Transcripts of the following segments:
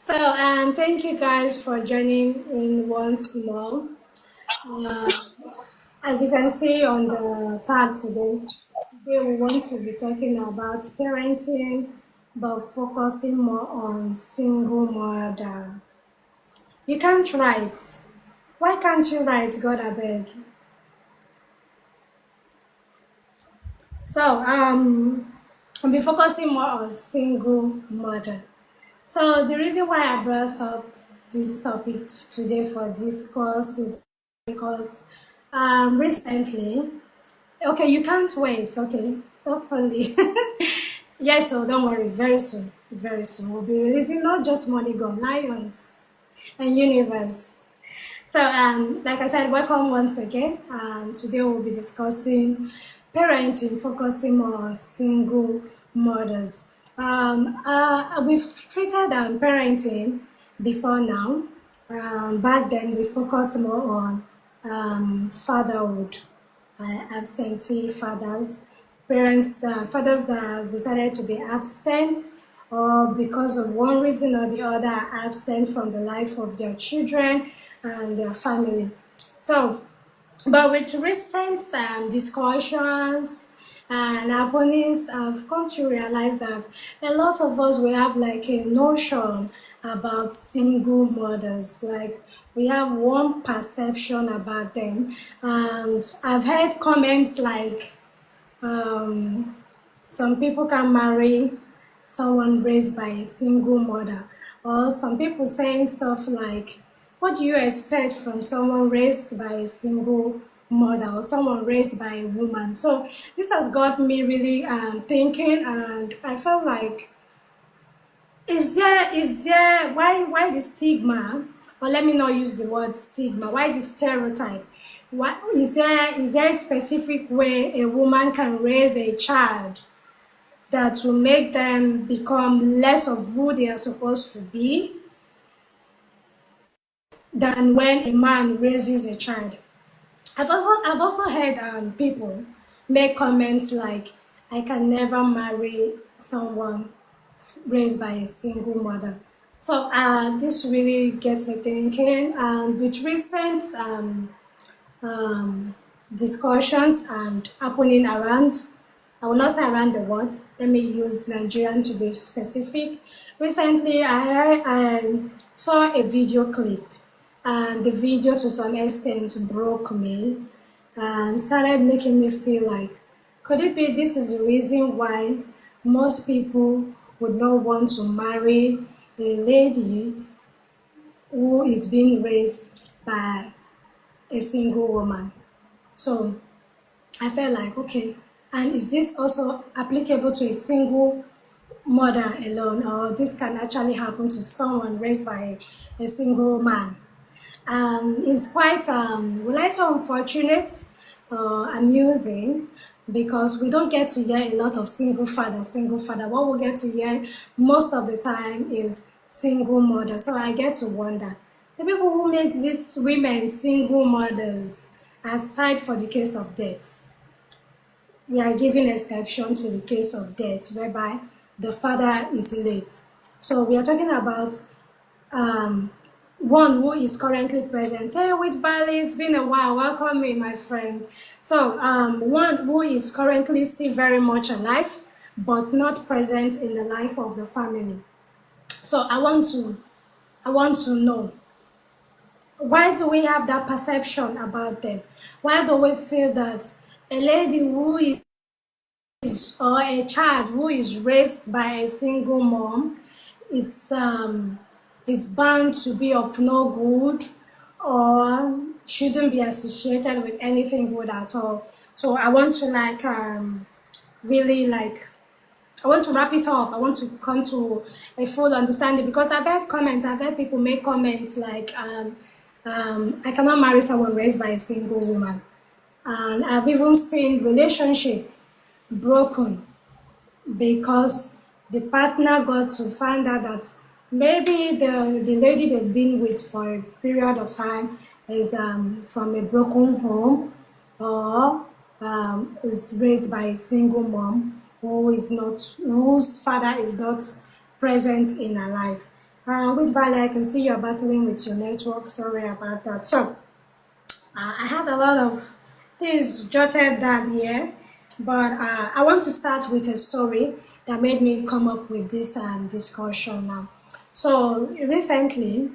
Thank you guys for joining in once more. Uh, as you can see on the tag today we want to be talking about parenting, but focusing more on single mother. You can't write. Why can't you write? God, I beg. I'll be focusing more on single mother. So the reason why I brought up this topic today for this course is because recently, okay, you can't wait, okay, hopefully. Yes, so don't worry, very soon, we'll be releasing not just Money Gone, Lions and Universe. Like I said, welcome once again. Today we'll be discussing parenting, focusing more on single mothers. We've treated parenting before now. Back then, we focused more on fatherhood, absentee fathers, fathers that decided to be absent or because of one reason or the other are absent from the life of their children and their family. So, but with recent discussions and happenings, I've come to realize that a lot of us we have like a notion about single mothers. Like we have one perception about them, and I've heard comments like um, some people can marry someone raised by a single mother, or some people saying stuff like, what do you expect from someone raised by a single mother or someone raised by a woman? So this has got me really thinking, and I felt like, is there why the stigma, or let me not use the word stigma, why the stereotype? What is there a specific way a woman can raise a child that will make them become less of who they are supposed to be than when a man raises a child? I've also heard people make comments like, I can never marry someone raised by a single mother. So this really gets me thinking, and with recent um, discussions and happening around, I will not say around the world, let me use Nigerian to be specific. Recently, I saw a video clip, and the video to some extent broke me and started making me feel like, could it be this is the reason why most people would not want to marry a lady who is being raised by a single woman? So I felt like, okay, and is this also applicable to a single mother alone, or this can actually happen to someone raised by a single man? It's quite, will I say, unfortunate, amusing, because we don't get to hear a lot of single father, single father. What we get to hear most of the time is single mother. So I get to wonder, the people who make these women single mothers, aside for the case of death, we are giving exception to the case of death, whereby the father is late. So we are talking about um, one who is currently present. Hey, with Valley, it's been a while. Welcome me, my friend. So one who is currently still very much alive, but not present in the life of the family. So I want to know, why do we have that perception about them? Why do we feel that a lady who is or a child who is raised by a single mom is is bound to be of no good, or shouldn't be associated with anything good at all? So I want to like really like, I want to wrap it up. I want to come to a full understanding, because I've heard people make comments like, I cannot marry someone raised by a single woman. And I've even seen relationship broken because the partner got to find out that maybe the lady they've been with for a period of time is from a broken home, or is raised by a single mom whose father is not present in her life. With Valley, I can see you're battling with your network. Sorry about that. So, I had a lot of things jotted down here, but I want to start with a story that made me come up with this discussion now. So, recently,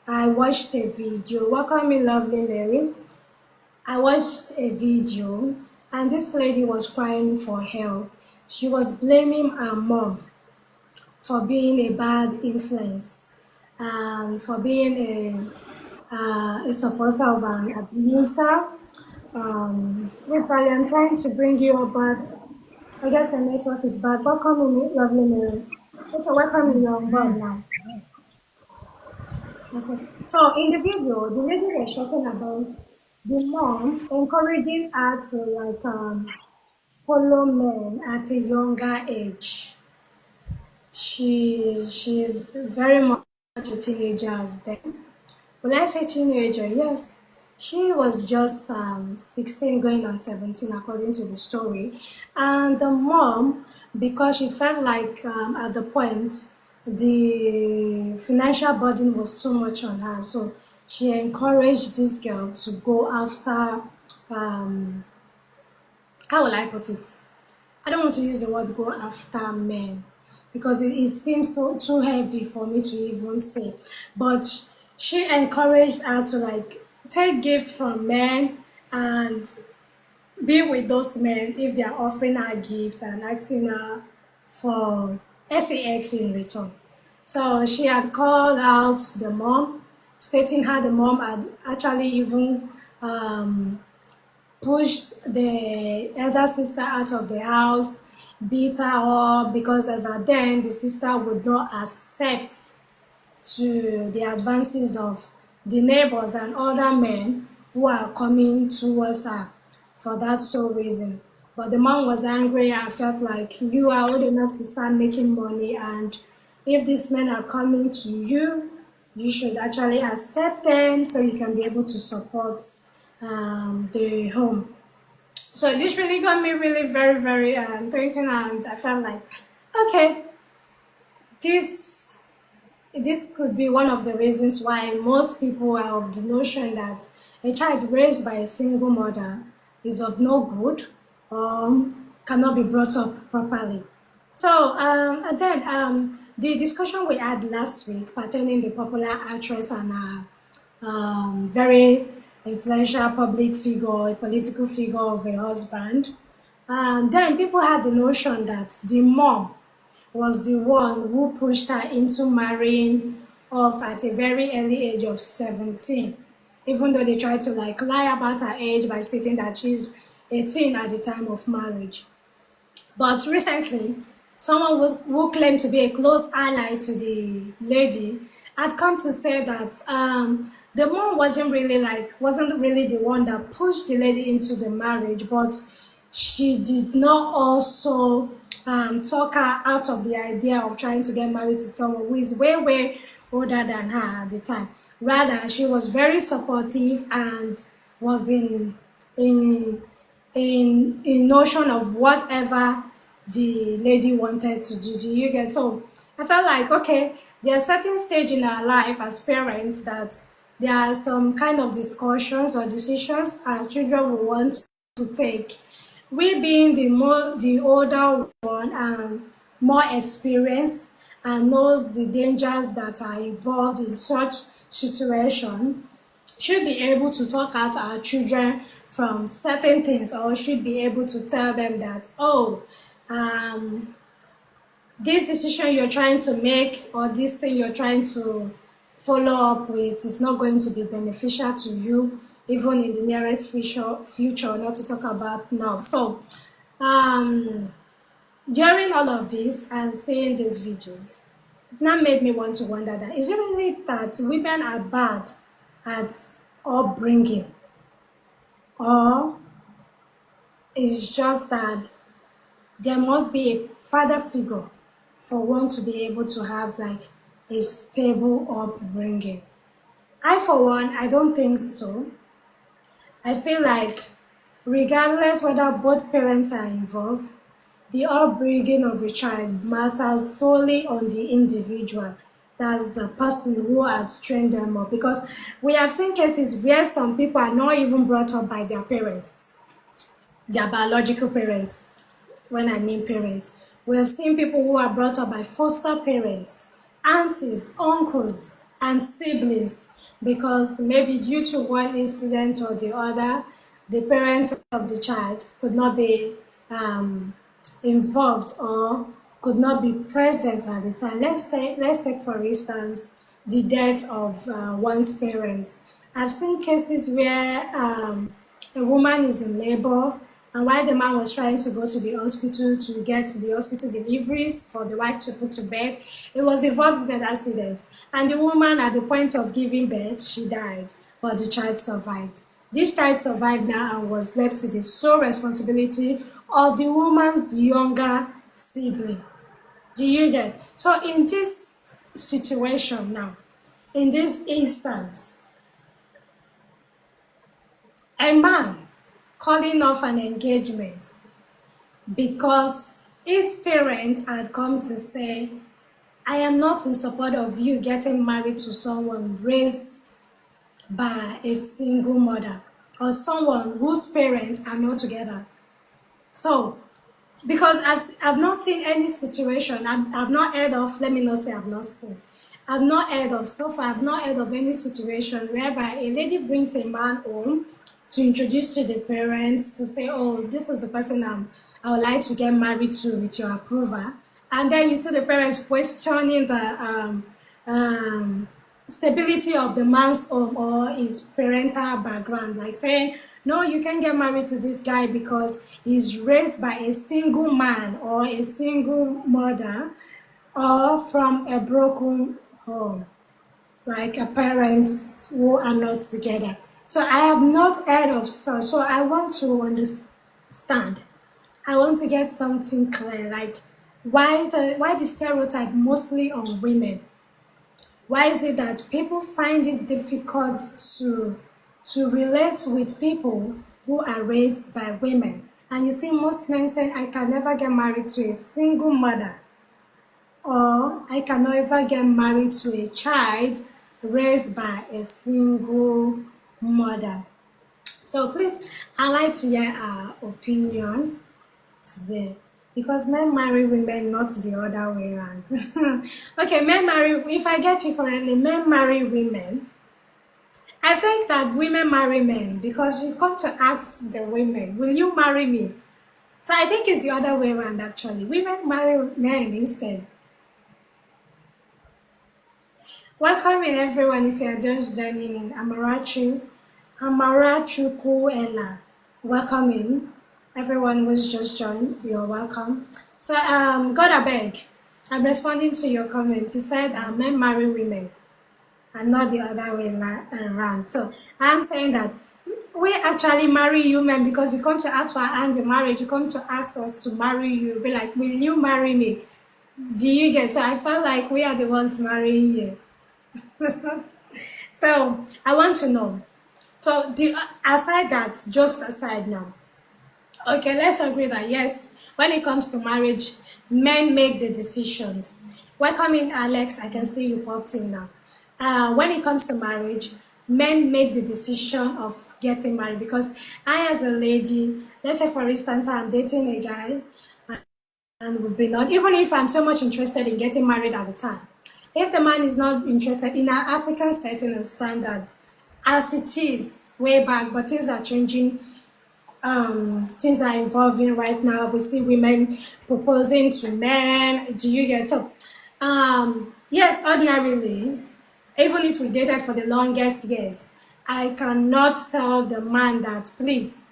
I watched a video. Welcome me, lovely Mary. I watched a video, and this lady was crying for help. She was blaming her mom for being a bad influence and for being a supporter of an abuser. With Valley, I'm trying to bring you up, but I guess your network is bad. Welcome in, lovely Mary. Okay, welcome in, you're on board now. Okay. So in the video, the lady was talking about the mom encouraging her to follow men at a younger age. She's very much a teenager then. When I say teenager, yes, she was just 16 going on 17 according to the story. And the mom, because she felt like at the point the financial burden was too much on her, so she encouraged this girl to go after, um, how will I put it? I don't want to use the word go after men because it seems so too heavy for me to even say. But she encouraged her to take gift from men and be with those men if they are offering her gift and asking her for sex in return. So she had called out the mom, stating how the mom had actually even um, pushed the elder sister out of the house, beat her up because as at then the sister would not accept to the advances of the neighbors and other men who are coming towards her for that sole reason. But the mom was angry and felt like you are old enough to start making money, and if these men are coming to you, you should actually accept them so you can be able to support the home. So this really got me really very, very thinking, and I felt like, okay, this this could be one of the reasons why most people are of the notion that a child raised by a single mother is of no good or cannot be brought up properly. So, and then the discussion we had last week pertaining the popular actress and her very influential public figure, a political figure of a husband. And then people had the notion that the mom was the one who pushed her into marrying off at a very early age of 17, even though they tried to lie about her age by stating that she's 18 at the time of marriage. But recently, someone who claimed to be a close ally to the lady had come to say that the mom wasn't really the one that pushed the lady into the marriage, but she did not also talk her out of the idea of trying to get married to someone who is way, way older than her at the time. Rather, she was very supportive and was in in notion of whatever the lady wanted to do. Do you get? So I felt like, okay, there are certain stage in our life as parents that there are some kind of discussions or decisions our children will want to take. We being the older one and more experienced and knows the dangers that are involved in such situation should be able to talk out our children from certain things, or should be able to tell them that, oh, um, this decision you're trying to make or this thing you're trying to follow up with is not going to be beneficial to you even in the nearest future, not to talk about now. So um, during all of this and seeing these videos, it now made me want to wonder that is it really that women are bad at upbringing, or it's just that there must be a father figure for one to be able to have a stable upbringing? I, for one, I don't think so. I feel like regardless whether both parents are involved, the upbringing of a child matters solely on the individual. that's the person who had trained them up. Because we have seen cases where some people are not even brought up by their parents, their biological parents. When I mean parents, we have seen people who are brought up by foster parents, aunties, uncles, and siblings, because maybe due to one incident or the other, the parent of the child could not be involved or could not be present at the time. Let's take for instance the death of one's parents. I've seen cases where a woman is in labor, and while the man was trying to go to the hospital to get the hospital deliveries for the wife to put to bed, it was involved in an accident. And the woman, at the point of giving birth, she died, but the child survived. This child survived now and was left to the sole responsibility of the woman's younger sibling. Do you get? So in this situation now, in this instance, a man calling off an engagement because his parent had come to say, I am not in support of you getting married to someone raised by a single mother or someone whose parents are not together. So, because I've not seen any situation, I've not heard of, let me not say I've not seen, I've not heard of, so far I've not heard of any situation whereby a lady brings a man home to introduce to the parents, to say, oh, this is the person I would like to get married to with your approval. And then you see the parents questioning the stability of the man's home or his parental background, like saying, no, you can't get married to this guy because he's raised by a single man or a single mother or from a broken home, like a parents who are not together. So I have not heard of such. So I want to understand. I want to get something clear, like why the stereotype mostly on women? Why is it that people find it difficult to relate with people who are raised by women? And you see most men saying, I can never get married to a single mother, or I can never get married to a child raised by a single mother. So please, I'd like to hear our opinion today, because men marry women, not the other way around. Okay, men marry, if I get you correctly, men marry women. I think that women marry men because you come to ask the women, will you marry me? So I think it's the other way around actually. Women marry men instead. Welcome in everyone if you are just joining in. Amarachu Ella. Welcome in. Everyone who's just joined, you're welcome. So God abeg, I'm responding to your comment. You said men marry women and not the other way around. So I'm saying that we actually marry you men because you come to ask for our hand in marriage. You come to ask us to marry you. Be like, will you marry me? Do you get? So I felt like we are the ones marrying you. So I want to know. So aside that, jokes aside now. Okay, let's agree that yes, when it comes to marriage, men make the decisions. Welcome in, Alex. I can see you popped in now. When it comes to marriage, men make the decision of getting married because I, as a lady, let's say for instance, I'm dating a guy and we've been on, even if I'm so much interested in getting married at the time, if the man is not interested in our African setting and standard, as it is way back, but things are changing, things are evolving right now. We see women proposing to men. Do you get? So yes, ordinarily, even if we dated for the longest years, I cannot tell the man that, please,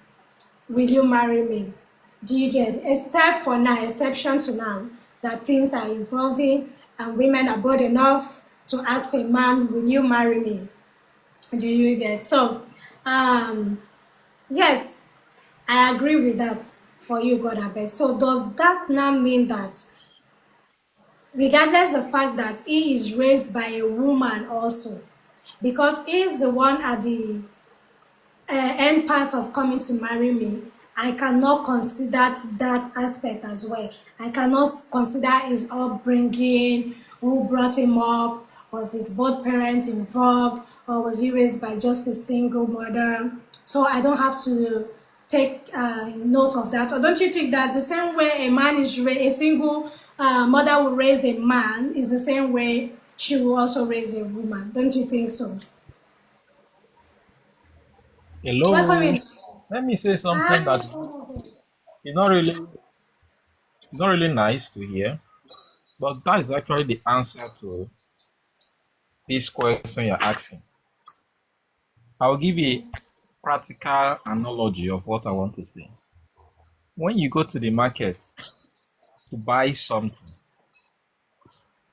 will you marry me? Do you get? Except for now, exception to now, that things are evolving and women are bold enough to ask a man, will you marry me? Do you get? So yes, I agree with that for you, God abeg. So does that now mean that regardless of the fact that he is raised by a woman also, because he is the one at the end part of coming to marry me, I cannot consider that aspect as well. I cannot consider his upbringing, who brought him up, Was his both parents involved, or was he raised by just a single mother? So I don't have to take note of that. Or don't you think that the same way a single mother will raise a man is the same way she will also raise a woman? Don't you think so? Welcome Hello. in. Let me say something Hi. that is not really nice to hear, but that is actually the answer to this question you're asking. I'll give you a practical analogy of what I want to say. When you go to the market to buy something,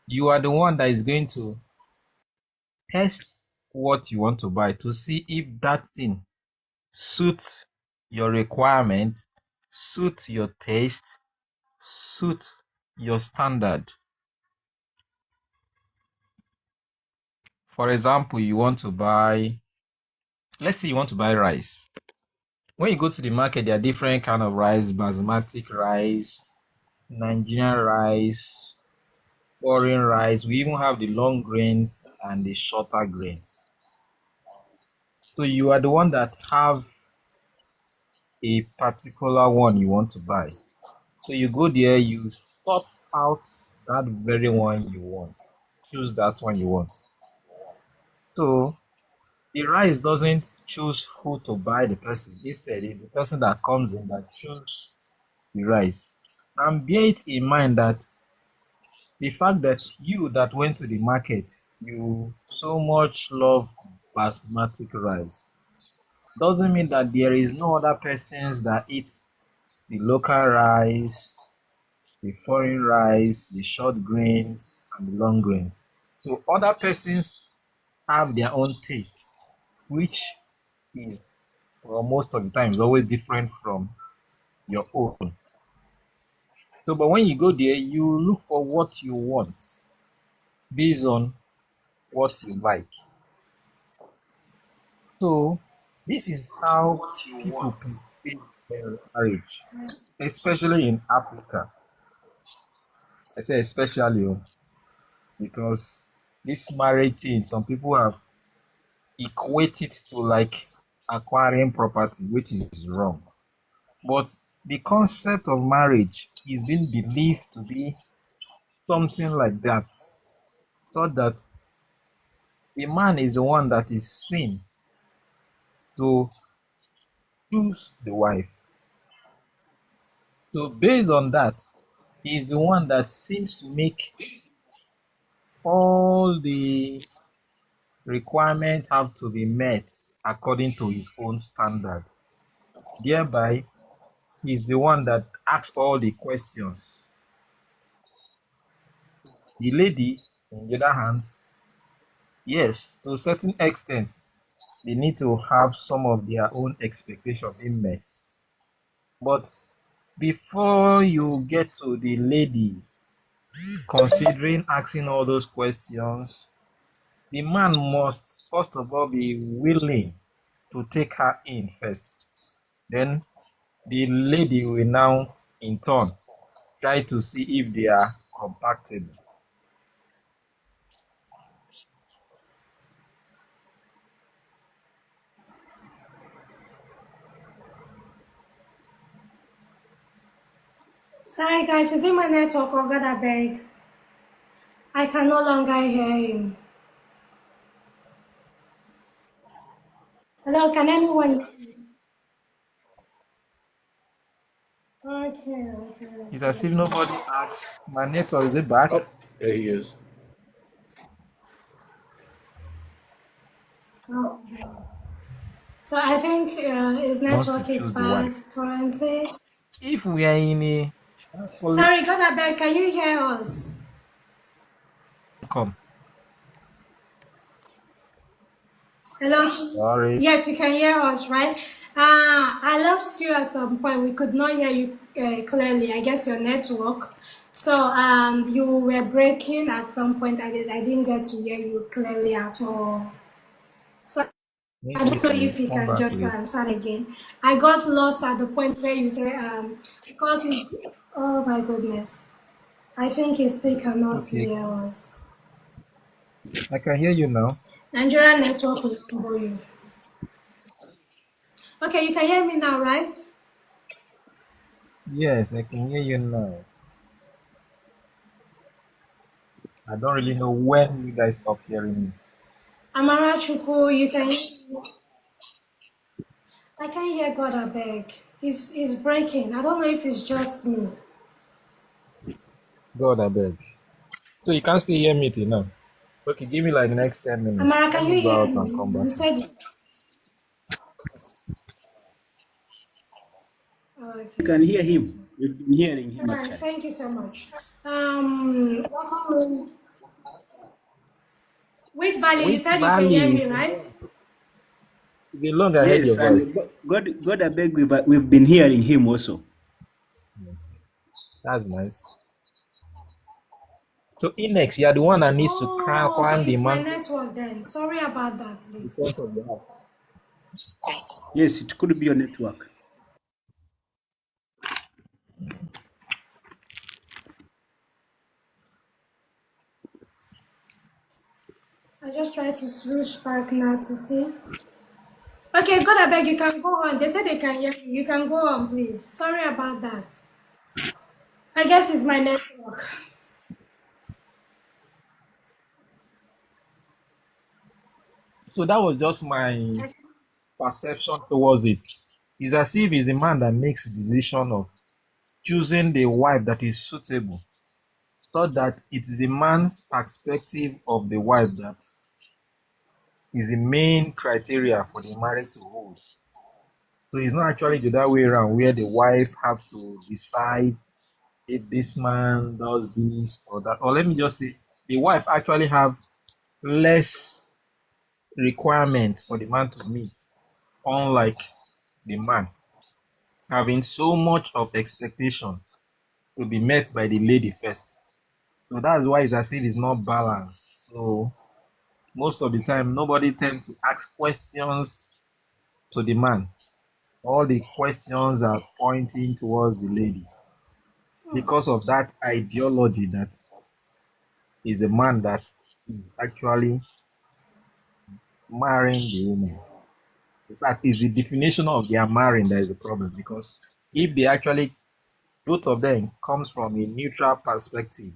you are the one that is going to test what you want to buy to see if that thing suits your requirement, suits your taste, suits your standard. For example, let's say you want to buy rice. When you go to the market, there are different kind of rice: basmati rice, Nigerian rice, foreign rice. We even have the long grains and the shorter grains. So you are the one that have a particular one you want to buy. So you go there, you sort out that very one you want. Choose that one you want. So the rice doesn't choose who to buy the person. Instead, it's the person that comes in that choose the rice. And bear it in mind that the fact that you that went to the market, you so much love basmati rice, doesn't mean that there is no other persons that eat the local rice, the foreign rice, the short grains, and the long grains. So other persons have their own tastes, which is, well, most of the time is always different from your own. So, but when you go there, you look for what you want based on what you like. So, this is how people perceive marriage, especially in Africa. I say especially because this marriage thing, some people have equated to like acquiring property, which is wrong. But the concept of marriage is being believed to be something like that, so that the man is the one that is seen to choose the wife. So based on that, he is the one that seems to make all the requirements have to be met according to his own standard. Thereby, he is the one that asks all the questions. The lady, on the other hand, yes, to a certain extent, they need to have some of their own expectations being met. But before you get to the lady considering asking all those questions, the man must first of all be willing to take her in first. Then the lady will now, in turn, try to see if they are compatible. Sorry guys, is it my network or God that begs? I can no longer hear him. Hello, can anyone? Okay, okay, It's okay, as if okay. nobody asks, my network is it back? Oh, there he is. Oh. So I think his Wants to network is choose the bad wife. currently. If we are in a Sorry, God that beg, can you hear us? come, Hello? sorry. Yes, you can hear us, right? I lost you at some point. We could not hear you clearly. I guess your network. So you were breaking at some point. I didn't get to hear you clearly at all. So I Maybe don't know I will if you come can back just later. start again. I got lost at the point where you say because it's, oh my goodness. I think he still cannot Okay. hear us. I can hear you now. Nigerian network will trouble you. Okay, you can hear me now, right? Yes, I can hear you now. I don't really know when you guys stop hearing me. Amara Chuku, you can hear me. I can't hear God, I beg. It's breaking. I don't know if it's just me. God, I beg. So you can't still hear me till now. Okay, give me like the next 10 minutes. Amara, Let can me you go hear out and me? come back. You said it. Oh, You okay. can hear him. We've been hearing him All right, actually. thank you so much. With value, you Which said you can hear valley? me, right? The longer I heard your Yes, and voice. God, I beg, we've been hearing him also. That's nice. So Inex, you are the one that needs to Oh, so climb the it's my mountain network then. Sorry about that, please. because of the house. Yes, it could be your network. I just try to switch back now to see. Okay, God, I beg you can go on. They said they can hear you. You can go on, please. Sorry about that. I guess it's my network. So that was just my I- perception towards it. It's as if it's a man that makes the decision of choosing the wife that is suitable, so that it is the man's perspective of the wife that is the main criteria for the marriage to hold. So it's not actually the other way around where the wife have to decide if this man does this or that. Or let me just say, the wife actually have less requirements for the man to meet, unlike the man having so much of expectation to be met by the lady first. So that's why it's as if it's not balanced. So most of the time, nobody tends to ask questions to the man. All the questions are pointing towards the lady because of that ideology that is the man that is actually marrying the woman. That is the definition of their marrying that is the problem. Because if they actually, both of them comes from a neutral perspective,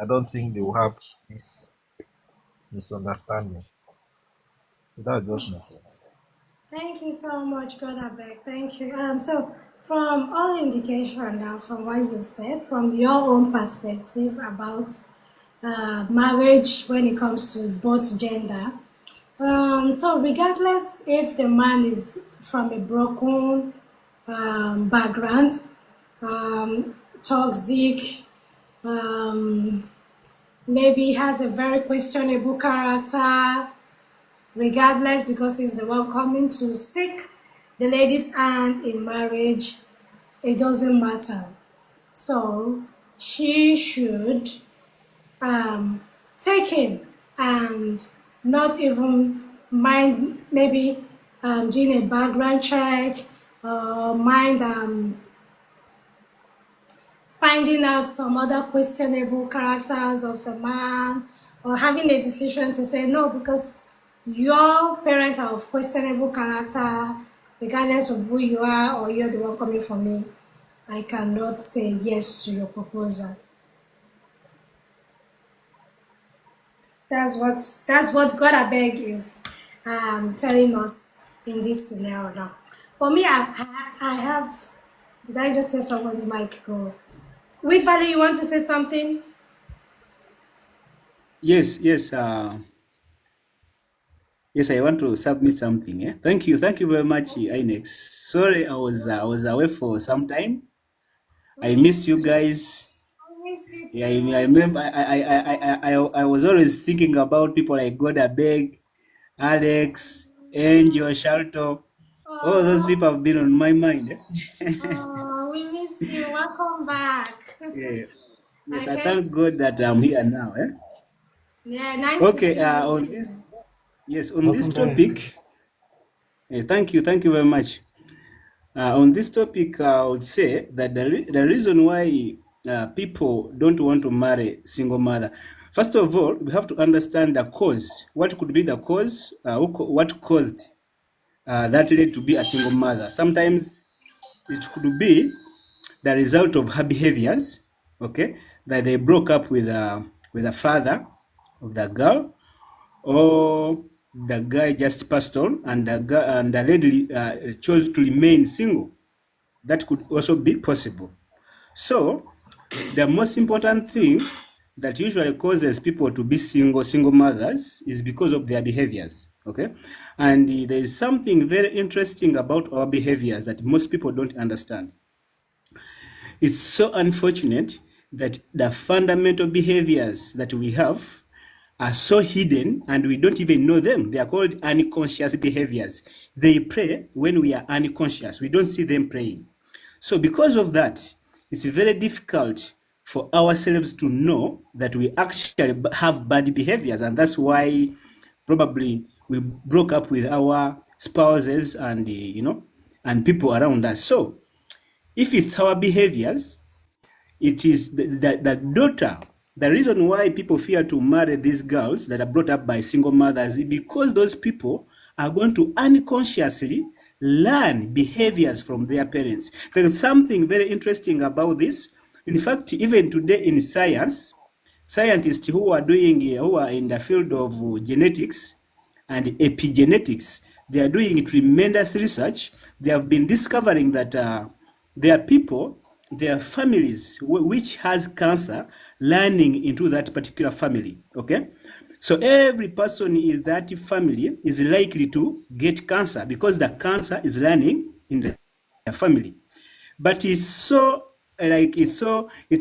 I don't think they will have this misunderstanding. So that's just my thoughts. Thank you so much, God, I beg. Thank you. So from all indication now, from what you said, from your own perspective about marriage when it comes to both gender, so regardless if the man is from a broken background, toxic, um, maybe has a very questionable character, regardless because he's the one coming to seek the lady's hand in marriage, it doesn't matter. So she should um, take him and not even mind maybe doing a background check or mind finding out some other questionable characters of the man or having a decision to say no because your parents are of questionable character regardless of who you are or you're the one coming for me. I cannot say yes to your proposal. That's what God abeg is telling us in this scenario now. For me, I have. Did I just hear someone's mic go? With Valley, you want to say something? Yes, yes, yes. I want to submit something. Thank you very much, Inex. Sorry, I was away for some time. We I missed you missed you. guys. We missed you Yeah, I too. remember. I was always thinking about people like God Abeg, Alex, Angel, Shalto. All those Oh, people have been on my mind. oh, we missed you. Welcome back. Yeah. Yes, I Okay. thank God that I'm here now. Yeah, nice to Okay, see you on too. this, yes, on this Welcome back. topic, thank you very much. On this topic, I would say that the reason why people don't want to marry single mother, First of all, we have to understand the cause. What could be the cause? What caused that lady to be a single mother? Sometimes it could be the result of her behaviors, okay, that they broke up with the father of the girl, or the guy just passed on and the lady chose to remain single. That could also be possible. So the most important thing that usually causes people to be single mothers is because of their behaviors, okay? And there is something very interesting about our behaviors that most people don't understand. It's so unfortunate that the fundamental behaviors that we have are so hidden and we don't even know them. They are called unconscious behaviors. They pray when we are unconscious. We don't see them praying. So because of that, it's very difficult for ourselves to know that we actually have bad behaviors, and that's why probably we broke up with our spouses and and people around us. So if it's our behaviors, it is the daughter. The reason why people fear to marry these girls that are brought up by single mothers is because those people are going to unconsciously learn behaviors from their parents. There is something very interesting about this. In fact, even today in science, scientists who are in the field of genetics and epigenetics, they are doing tremendous research. They have been discovering that there are people, there are families which has cancer learning into that particular family, okay? So every person in that family is likely to get cancer because the cancer is learning in the family. But it's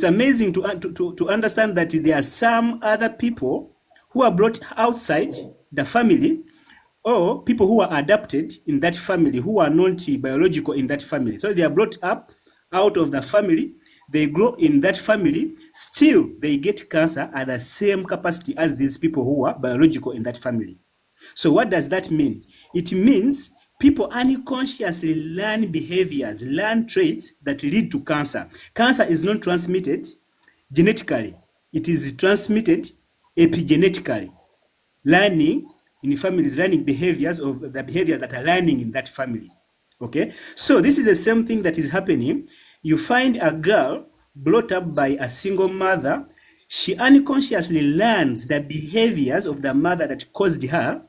amazing to understand that there are some other people who are brought outside the family, or people who are adopted in that family who are not biological in that family. So they are brought up out of the family, they grow in that family, still they get cancer at the same capacity as these people who are biological in that family. So what does that mean? It means people unconsciously learn behaviors, learn traits that lead to cancer. Cancer is not transmitted genetically. It is transmitted epigenetically. Learning in families, learning behaviors of the behaviors that are learning in that family. Okay? So this is the same thing that is happening. You find a girl brought up by a single mother. She unconsciously learns the behaviors of the mother that caused her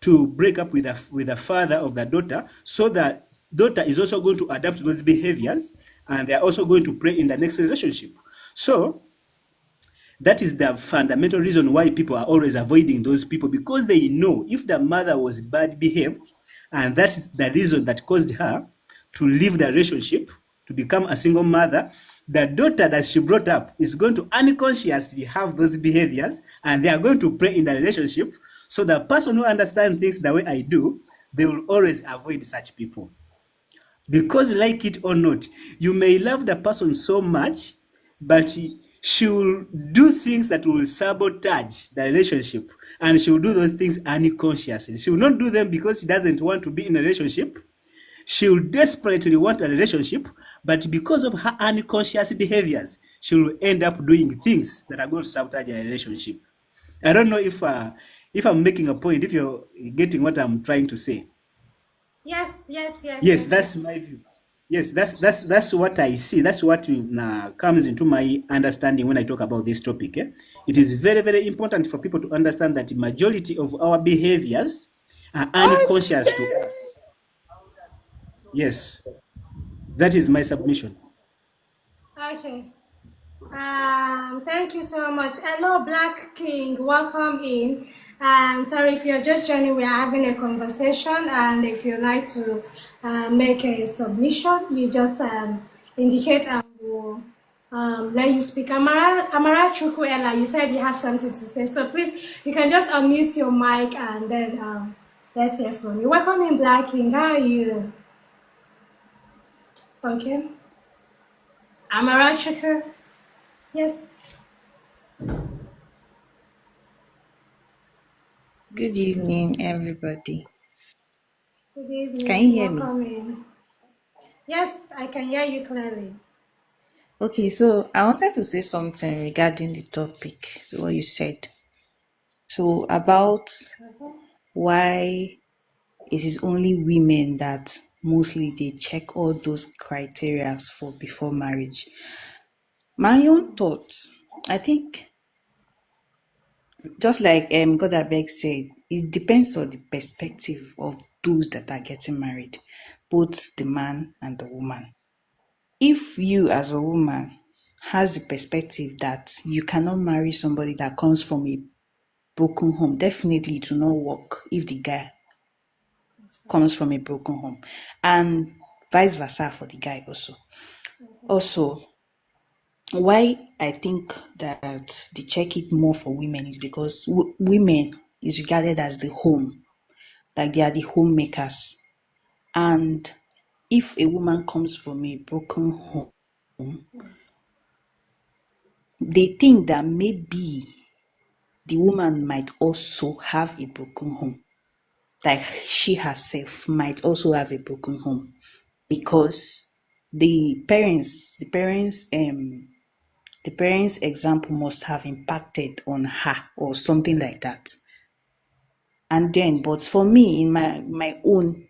to break up with the father of the daughter, so that daughter is also going to adapt those behaviors, and they are also going to pray in the next relationship. So that is the fundamental reason why people are always avoiding those people, because they know if the mother was bad behaved, and that is the reason that caused her to leave the relationship, to become a single mother, the daughter that she brought up is going to unconsciously have those behaviors, and they are going to pray in the relationship. So the person who understands things the way I do, they will always avoid such people. Because, like it or not, you may love the person so much, but she will do things that will sabotage the relationship, and she will do those things unconsciously. She will not do them because she doesn't want to be in a relationship. She will desperately want a relationship, but because of her unconscious behaviors, she will end up doing things that are going to sabotage a relationship. I don't know if I'm making a point, if you're getting what I'm trying to say. Yes, yes, yes, Yes, yes, that's yes. my view. Yes, that's what I see. That's what comes into my understanding when I talk about this topic. It is very, very important for people to understand that the majority of our behaviors are unconscious to us. Yes, that is my submission. Okay. Thank you so much. Hello, Black King. Welcome in. Sorry if you're just joining. We are having a conversation, and if you like to make a submission, you just indicate and we'll let you speak. Amara Chukwuela, you said you have something to say, so please you can just unmute your mic and then let's hear from you. Welcome in, Black King. How are you? Okay, Amara Chukwu. Yes. Good evening, everybody. Good Can you evening. hear me? Welcome in. Yes, I can hear you clearly. Okay, so I wanted to say something regarding the topic, what you said. So about why it is only women that mostly they check all those criteria for before marriage. My own thoughts, I think, just like God abeg said, it depends on the perspective of those that are getting married, both the man and the woman. If you as a woman has the perspective that you cannot marry somebody that comes from a broken home, definitely it will not work if the guy comes from a broken home, and vice versa for the guy also. Also, why I think that they check it more for women is because women is regarded as the home, like they are the homemakers. And if a woman comes from a broken home, they think that maybe the woman might also have a broken home. Like she herself might also have a broken home because the parents example must have impacted on her or something like that. And then, but for me, in my own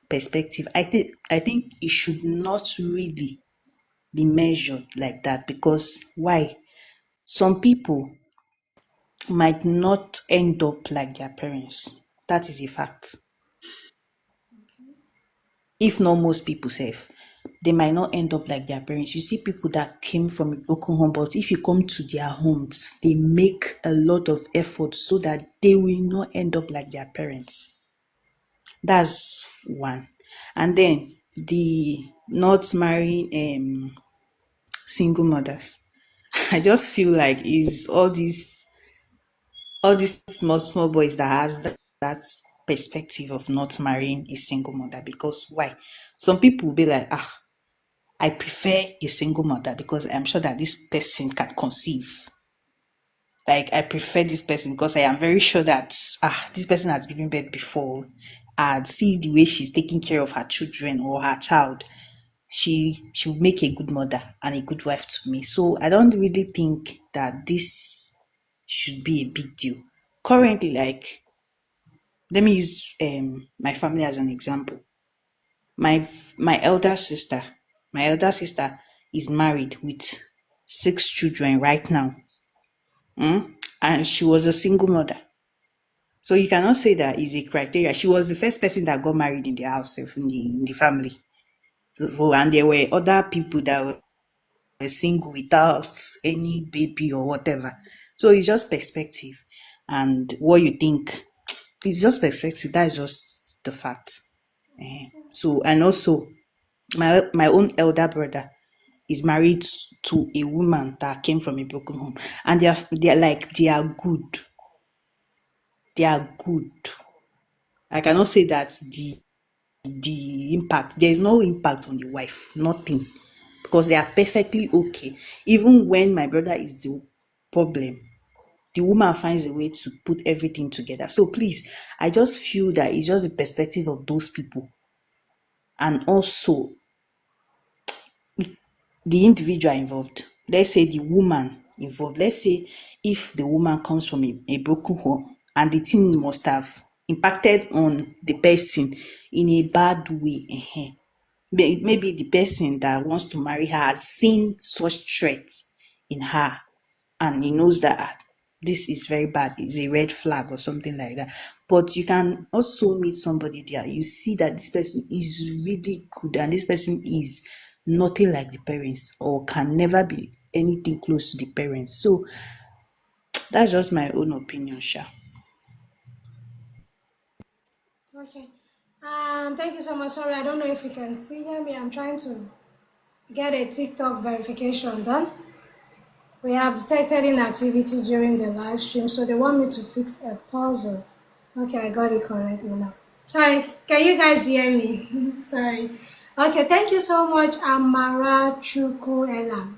perspective, I think it should not really be measured like that, because why? Some people might not end up like their parents. That is a fact. If not most people safe, they might not end up like their parents. You see people that came from a broken home, but if you come to their homes, they make a lot of effort so that they will not end up like their parents. That's one. And then the not marrying single mothers. I just feel like is all these small boys that has that perspective of not marrying a single mother. Because why? Some people will be like, I prefer a single mother because I'm sure that this person can conceive. Like I prefer this person because I am very sure that this person has given birth before, and see the way she's taking care of her children or her child. She will make a good mother and a good wife to me. So I don't really think that this should be a big deal. Currently, like, let me use my family as an example. My my elder sister, my elder sister is married with 6 children right now. And she was a single mother. So you cannot say that is a criteria. She was the first person that got married in the house, in the family. So, and there were other people that were single without any baby or whatever. So it's just perspective and what you think. It's just perspective. That's just the fact. So, and also my own elder brother is married to a woman that came from a broken home, and they are good. They are good. I cannot say that the impact, there is no impact on the wife, nothing, because they are perfectly okay. Even when my brother is the problem, the woman finds a way to put everything together. So please, I just feel that it's just the perspective of those people, and also the individual involved. Let's say the woman involved. Let's say if the woman comes from a broken home and the thing must have impacted on the person in a bad way. Maybe the person that wants to marry her has seen such threats in her, and he knows that this is very bad, it's a red flag or something like that. But you can also meet somebody there, you see that this person is really good and this person is nothing like the parents or can never be anything close to the parents. So that's just my own opinion, Sha. Okay. Thank you so much. Sorry, I don't know if you can still hear me. I'm trying to get a TikTok verification done. We have detected inactivity during the live stream, so they want me to fix a puzzle. Okay, I got it correctly now. Sorry, can you guys hear me? Sorry. Okay, thank you so much, Amara Chukwuela.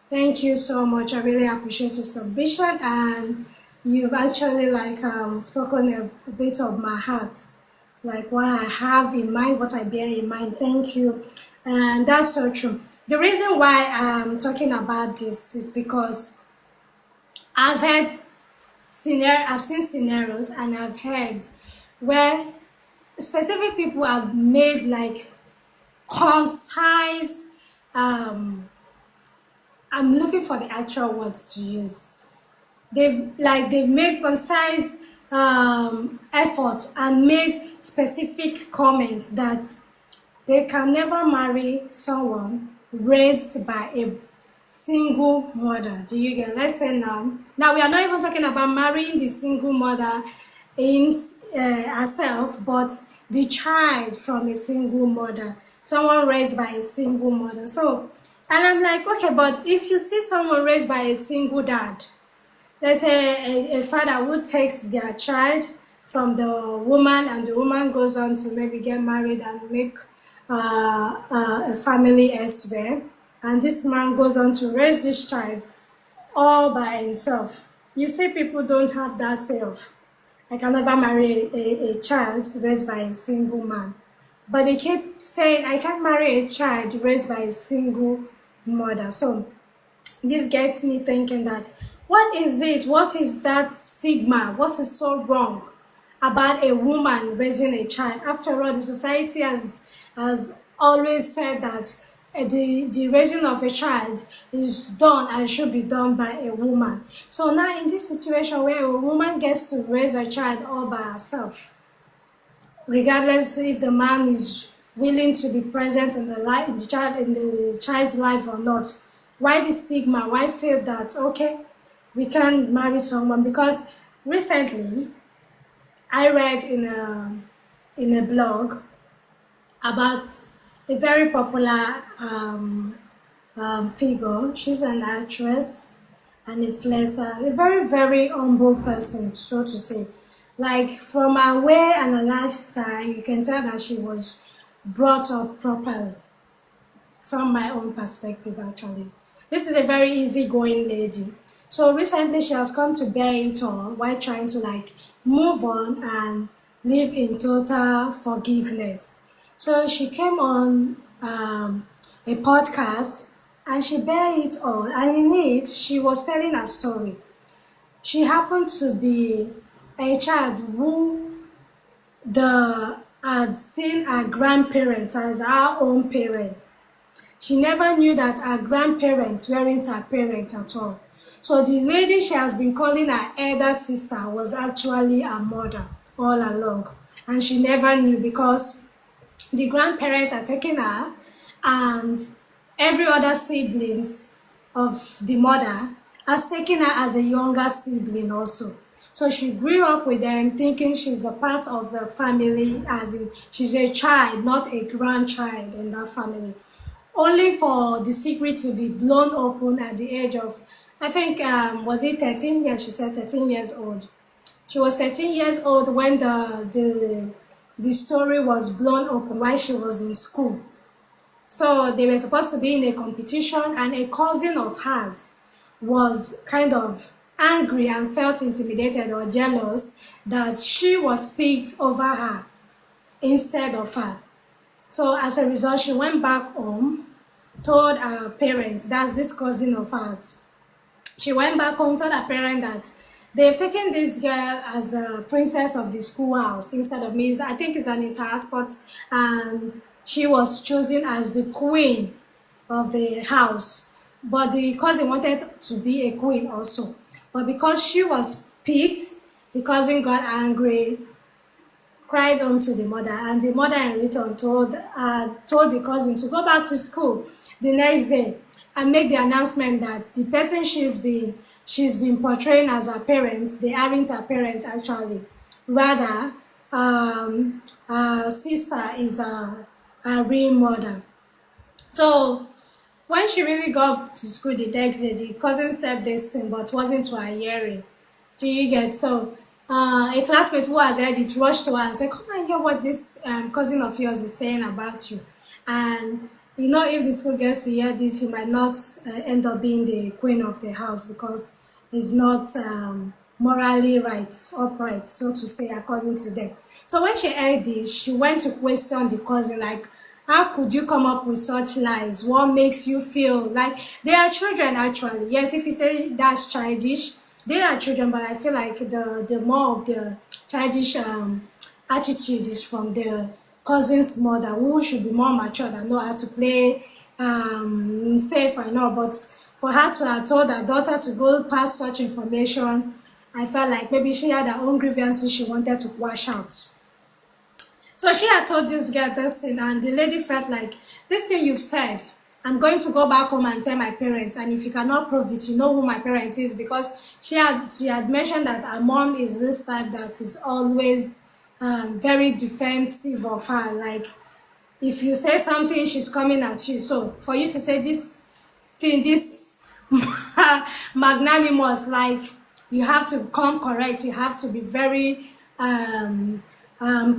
Thank you so much. I really appreciate your submission, and you've actually spoken a bit of my heart, like what I have in mind, what I bear in mind. Thank you, and that's so true. The reason why I'm talking about this is because I've had I've seen scenarios and I've heard where specific people have made like concise, I'm looking for the actual words to use. They've made concise effort and made specific comments that they can never marry someone raised by a single mother. Do you get? Let's say now we are not even talking about marrying the single mother in herself, but the child from a single mother, someone raised by a single mother. So, and I'm like, okay, but if you see someone raised by a single dad, let's say a father who takes their child from the woman and the woman goes on to maybe get married and make a family elsewhere, and this man goes on to raise this child all by himself. You see, people don't have that self. I can never marry a child raised by a single man. But they keep saying, I can't marry a child raised by a single mother. So this gets me thinking that what is it? What is that stigma? What is so wrong about a woman raising a child? After all, the society has always said that the raising of a child is done and should be done by a woman. So now in this situation where a woman gets to raise a child all by herself, regardless if the man is willing to be present in the child's life or not. Why the stigma? Why feel that okay, we can't marry someone? Because recently I read in a blog about a very popular figure. She's an actress, an influencer, a very, very humble person, so to say. Like from her way and her lifestyle, you can tell that she was brought up properly from my own perspective, actually. This is a very easygoing lady. So recently she has come to bear it all while trying to like move on and live in total forgiveness. So she came on a podcast and she bear it all. And in it, she was telling her story. She happened to be a child who had seen her grandparents as her own parents. She never knew that her grandparents weren't her parents at all. So the lady she has been calling her elder sister was actually her mother all along. And she never knew because the grandparents are taking her and every other siblings of the mother has taken her as a younger sibling also. So she grew up with them thinking she's a part of the family, as in she's a child, not a grandchild in that family. Only for the secret to be blown open at the age of, I think, was it 13? Yeah, she said 13 years old. She was 13 years old when the story was blown open while she was in school. So they were supposed to be in a competition, and a cousin of hers was kind of angry and felt intimidated or jealous that she was picked over her instead of her. So as a result, she went back home, told her parents, that's this cousin of hers. She went back home, told her parents that they've taken this girl as a princess of the schoolhouse instead of me. I think it's an inter sport, and she was chosen as the queen of the house. But the cousin wanted to be a queen also. But because she was picked, the cousin got angry, cried home to the mother, and the mother in return told the cousin to go back to school the next day and make the announcement that the person she's been portraying as her parents, they aren't her parents actually. Rather, her sister is her real mother. So when she really got to school the next day, the cousin said this thing, but wasn't to her hearing. Do you get? So a classmate who has heard it rushed to her and said, come and hear what this cousin of yours is saying about you. And you know, if the school gets to hear this, you might not end up being the queen of the house because it's not morally right, upright, so to say, according to them. So when she heard this, she went to question the cousin, like, How could you come up with such lies? What makes you feel like they are children actually? Yes, if you say that's childish, they are children, but I feel like the more of the childish attitude is from the cousin's mother, who should be more mature and know how to play safe and all. But for her to have told her daughter to go pass such information, I felt like maybe she had her own grievances she wanted to wash out. So she had told this girl this thing, and the lady felt like, this thing you've said, I'm going to go back home and tell my parents, and if you cannot prove it, you know who my parents is, because she had mentioned that her mom is this type that is always very defensive of her. Like, if you say something, she's coming at you. So for you to say this thing, this magnanimous, like, you have to come correct, you have to be very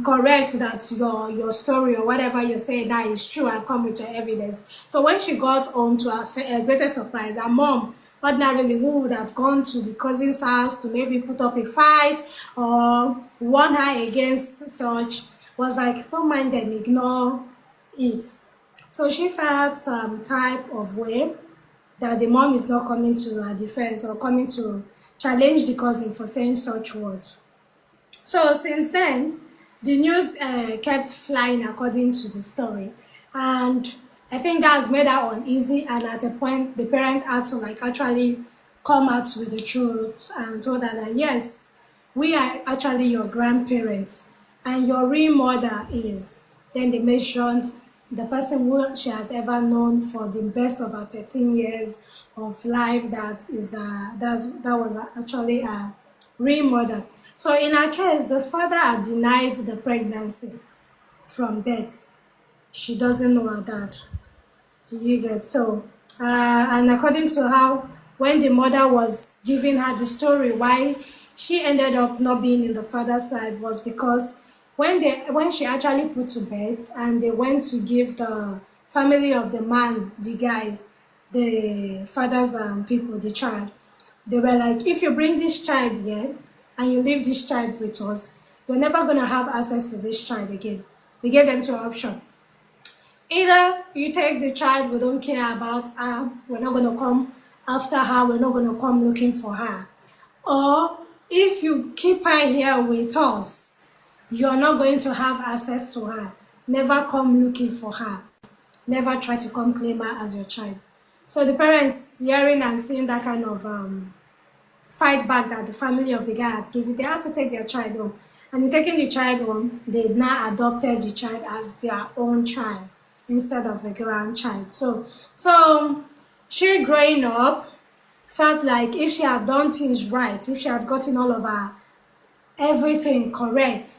correct that your story or whatever you're saying now is true, and come with your evidence. So when she got home, to her greatest surprise, her mom, ordinarily who would have gone to the cousin's house to maybe put up a fight or warn her against such, was like, don't mind them, ignore it. So she felt some type of way that the mom is not coming to her defense or coming to challenge the cousin for saying such words. So since then, the news kept flying according to the story, and I think that's made her uneasy. And at a point, the parent had to like actually come out with the truth and told her that yes, we are actually your grandparents, and your real mother is. Then they mentioned the person who she has ever known for the best of her 13 years of life. That was actually a real mother. So in her case, the father had denied the pregnancy from birth. She doesn't know her dad. Do you get? So and according to how, when the mother was giving her the story why she ended up not being in the father's life, was because when she actually put to bed and they went to give the family of the man, the guy, the father's people, the child, they were like, if you bring this child here and you leave this child with us, you're never going to have access to this child again. They gave them two options. Either you take the child, we don't care about her, we're not going to come after her, we're not going to come looking for her. Or if you keep her here with us, you're not going to have access to her. Never come looking for her. Never try to come claim her as your child. So the parents, hearing and seeing that kind of fight back that the family of the guy had given, they had to take their child home. And in taking the child home, they now adopted the child as their own child instead of a grandchild. So she growing up felt like if she had done things right, if she had gotten all of her everything correct,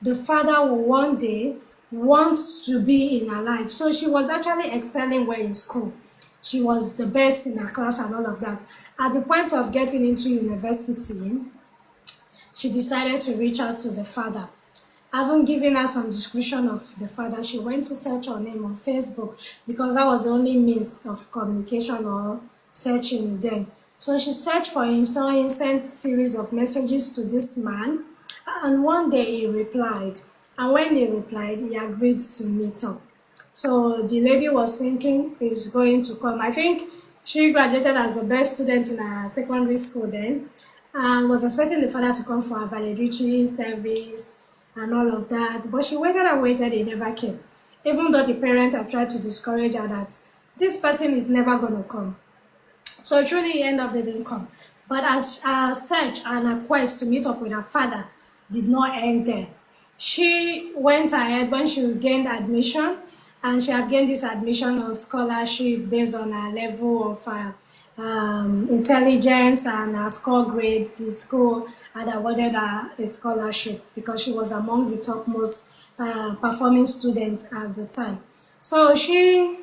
the father will one day want to be in her life. So she was actually excelling well in school. She was the best in her class and all of that. At the point of getting into university, she decided to reach out to the father. Having given her some description of the father, she went to search her name on Facebook, because that was the only means of communication or searching then. So she searched for him, saw him, sent a series of messages to this man, and one day he replied. And when he replied, he agreed to meet up. So the lady was thinking he's going to come. I think she graduated as the best student in her secondary school then, and was expecting the father to come for her valedictory service and all of that. But she waited and waited, he never came. Even though the parent had tried to discourage her that this person is never going to come. So truly, he ended up didn't come. But as her search and her quest to meet up with her father did not end there. She went ahead when she gained admission, and she had gained this admission on scholarship based on her level of intelligence and her score grades. The school had awarded her a scholarship because she was among the topmost performing students at the time. So she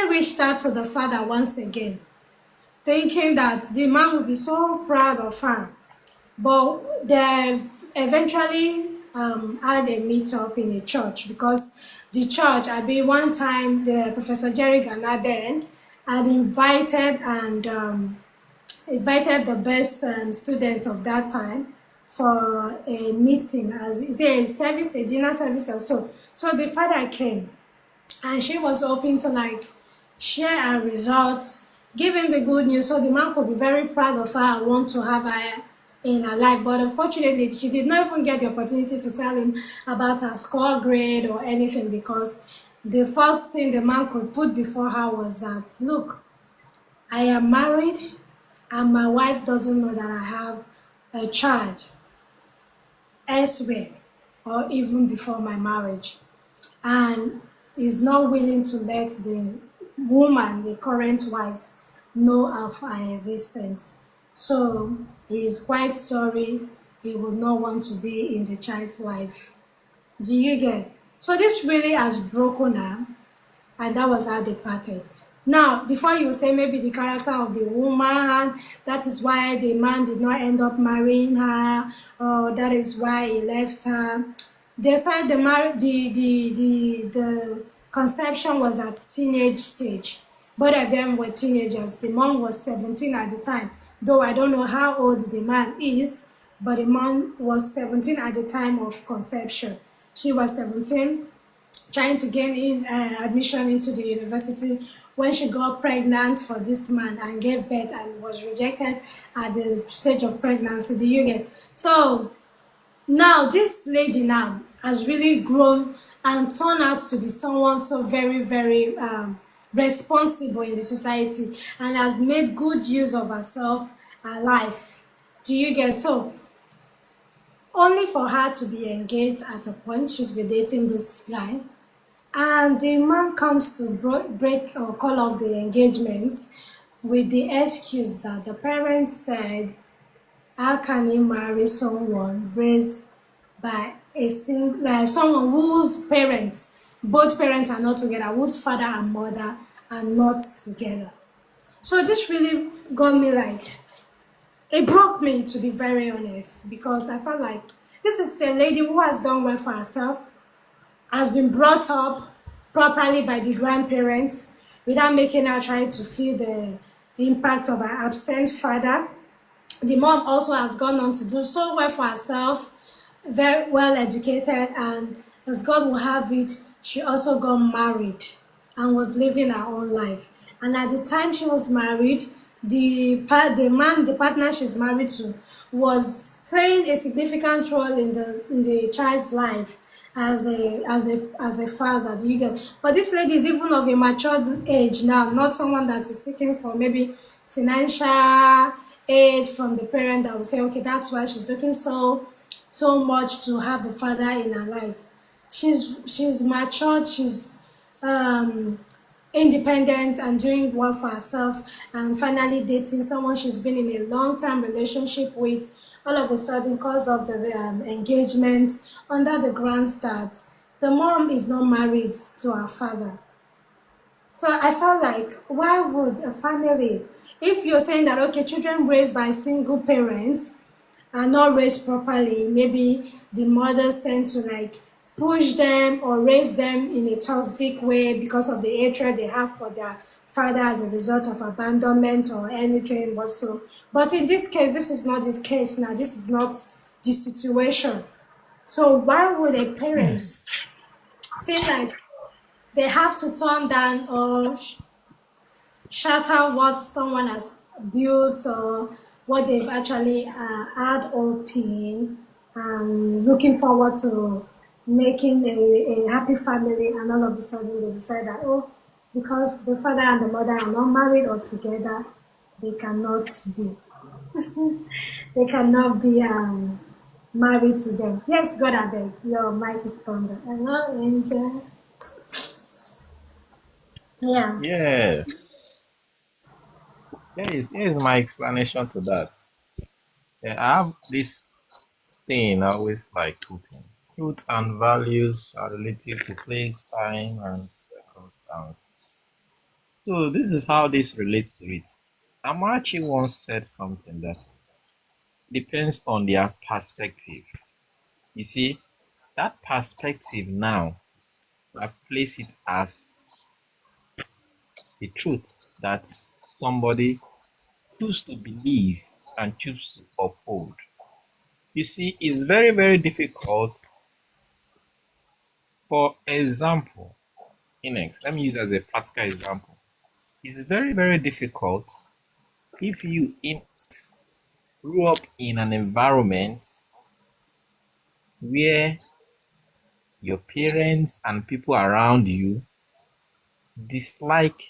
reached out to the father once again, thinking that the man would be so proud of her. But they eventually had a meet-up in a church, because the church, I mean, one time the Professor Jerry Ghana then had invited the best student of that time for a meeting, as is a service, a dinner service or so. So the father came, and she was hoping to like share her results, give him the good news so the man could be very proud of her and want to have her in her life. But unfortunately, she did not even get the opportunity to tell him about her score grade or anything, because the first thing the man could put before her was that, look, I am married and my wife doesn't know that I have a child elsewhere or even before my marriage, and is not willing to let the woman, the current wife, know of her existence. So he is quite sorry. He would not want to be in the child's life. Do you get? So this really has broken her, and that was how they parted. Now, before you say maybe the character of the woman, that is why the man did not end up marrying her, or that is why he left her. They said the conception was at teenage stage. Both of them were teenagers. The mom was 17 at the time, though I don't know how old the man is, but the man was 17 at the time of conception. She was 17, trying to gain in admission into the university, when she got pregnant for this man and gave birth and was rejected at the stage of pregnancy. Do you get? So now this lady now has really grown and turned out to be someone so very, very responsible in the society, and has made good use of herself, her life. Do you get? So only for her to be engaged at a point, she's been dating this guy, and the man comes to break or call off the engagement with the excuse that the parents said, how can he marry someone raised by a single, someone whose parents, both parents are not together, whose father and mother are not together. So this really got me like, it broke me, to be very honest, because I felt like this is a lady who has done well for herself, has been brought up properly by the grandparents without making her try to feel the impact of her absent father. The mom also has gone on to do so well for herself, very well educated, and as God will have it, she also got married and was living her own life. And at the time she was married, the partner she's married to, was playing a significant role in the child's life as a father. Do you get? But this lady is even of a matured age now, not someone that is seeking for maybe financial aid from the parent that will say, okay, that's why she's looking so much to have the father in her life. She's matured, she's um independent and doing well for herself, and finally dating someone she's been in a long-term relationship with, all of a sudden, because of the engagement, under the grounds that the mom is not married to her father. So I felt like, why would a family, if you're saying that, okay, children raised by single parents are not raised properly, maybe the mothers tend to like push them or raise them in a toxic way because of the hatred they have for their father as a result of abandonment or anything whatsoever. But in this case, this is not the case now. This is not the situation. So why would a parent feel like they have to turn down or shatter what someone has built or what they've actually had hoping and looking forward to making a happy family, and all of a sudden they decide that, oh, because the father and the mother are not married or together, they cannot be they cannot be married to them. Yes, God, I beg, your mic is thunder. Hello, Angel. Yeah. Yes. Here is my explanation to that. Yeah, I have this saying I always like quoting. Truth and values are relative to place, time, and circumstance. So this is how this relates to it. Amachi once said something that depends on their perspective. You see, that perspective now, I place it as the truth that somebody choose to believe and choose to uphold. You see, it's very, very difficult. For example, Hinex, let me use as a practical example. It's very, very difficult if you grew up in an environment where your parents and people around you dislike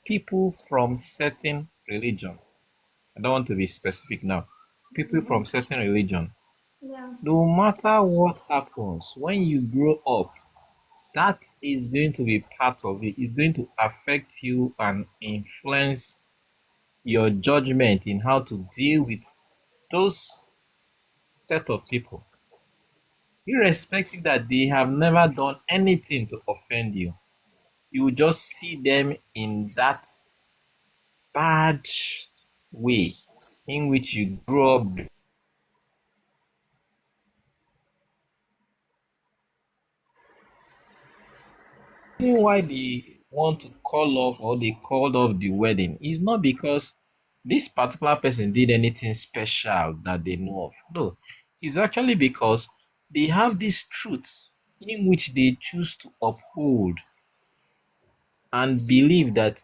people from certain religion. I don't want to be specific now. People from certain religion. Yeah. No matter what happens, when you grow up, that is going to be part of it. It's going to affect you and influence your judgment in how to deal with those set of people, irrespective that they have never done anything to offend you. You will just see them in that bad way in which you grew up. The reason why they want to call off or they called off the wedding is not because this particular person did anything special that they know of. No, it's actually because they have this truth in which they choose to uphold and believe that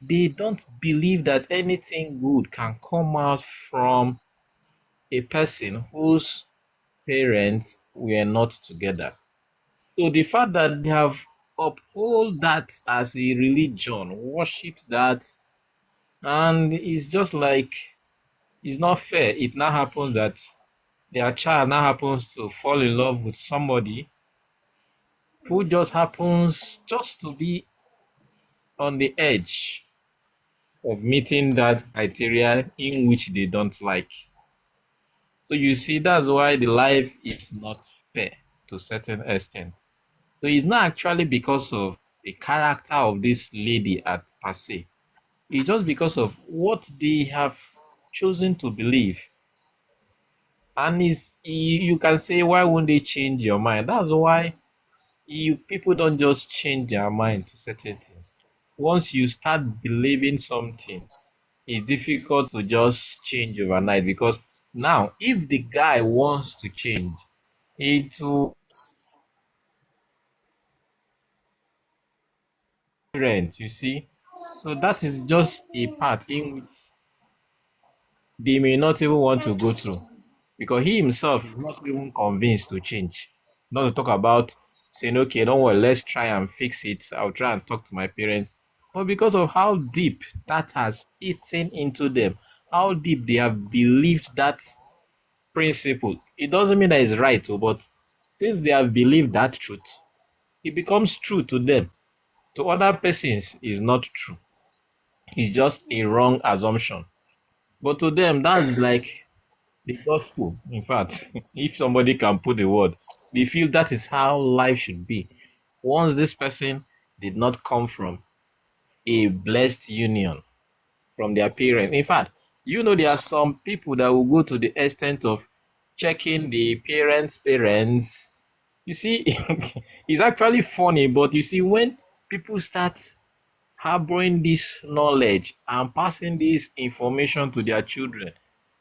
they don't believe that anything good can come out from a person whose parents were not together. So the fact that they have uphold that as a religion, worshipped that, and it's just like it's not fair. It now happens that their child now happens to fall in love with somebody who just happens just to be on the edge of meeting that criteria in which they don't like. So you see, that's why the life is not fair to a certain extent. So it's not actually because of the character of this lady at per se. It's just because of what they have chosen to believe. And you can say, why won't they change your mind? That's why people don't just change their mind to certain things. Once you start believing something, it's difficult to just change overnight because now, if the guy wants to change, it will rent, you see. So that is just a part in which they may not even want to go through because he himself is not even convinced to change. Not to talk about saying, okay, don't worry, let's try and fix it. I'll try and talk to my parents. But because of how deep that has eaten into them, how deep they have believed that principle, it doesn't mean that it's right, but since they have believed that truth, it becomes true to them. To other persons, is not true. It's just a wrong assumption. But to them, that's like the gospel. In fact, if somebody can put the word, they feel that is how life should be. Once this person did not come from a blessed union from their parents. In fact, there are some people that will go to the extent of checking the parents. You see, it's actually funny, but you see, when people start harboring this knowledge and passing this information to their children,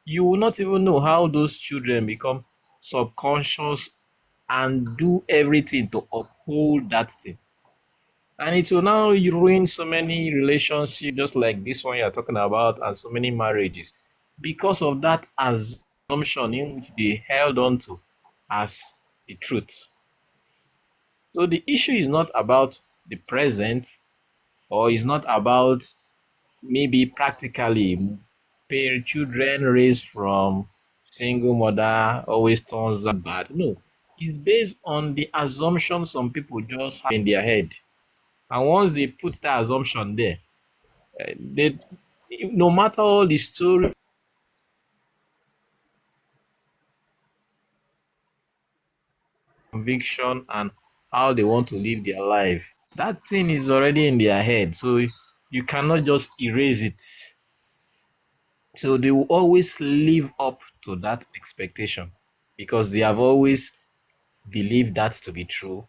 you will not even know how those children become subconscious and do everything to uphold that thing. And it will now ruin so many relationships, just like this one you're talking about, and so many marriages, because of that assumption in which they held on to as the truth. So the issue is not about the present, or it's not about maybe practically children raised from single mother always turns out bad. No, it's based on the assumption some people just have in their head. And once they put that assumption there, they, no matter all the story, conviction, and how they want to live their life, that thing is already in their head. So you cannot just erase it. So they will always live up to that expectation because they have always believed that to be true.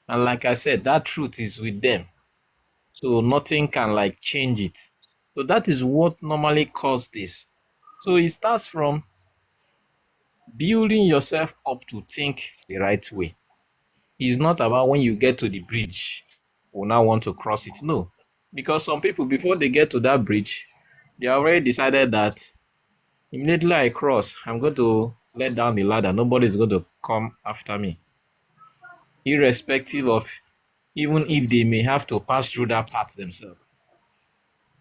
And like I said, that truth is with them. So nothing can like change it. So that is what normally causes this. So it starts from building yourself up to think the right way. It's not about when you get to the bridge will now want to cross it. No, because some people, before they get to that bridge, they already decided that immediately I cross, I'm going to let down the ladder. Nobody's going to come after me, irrespective of even if they may have to pass through that path themselves.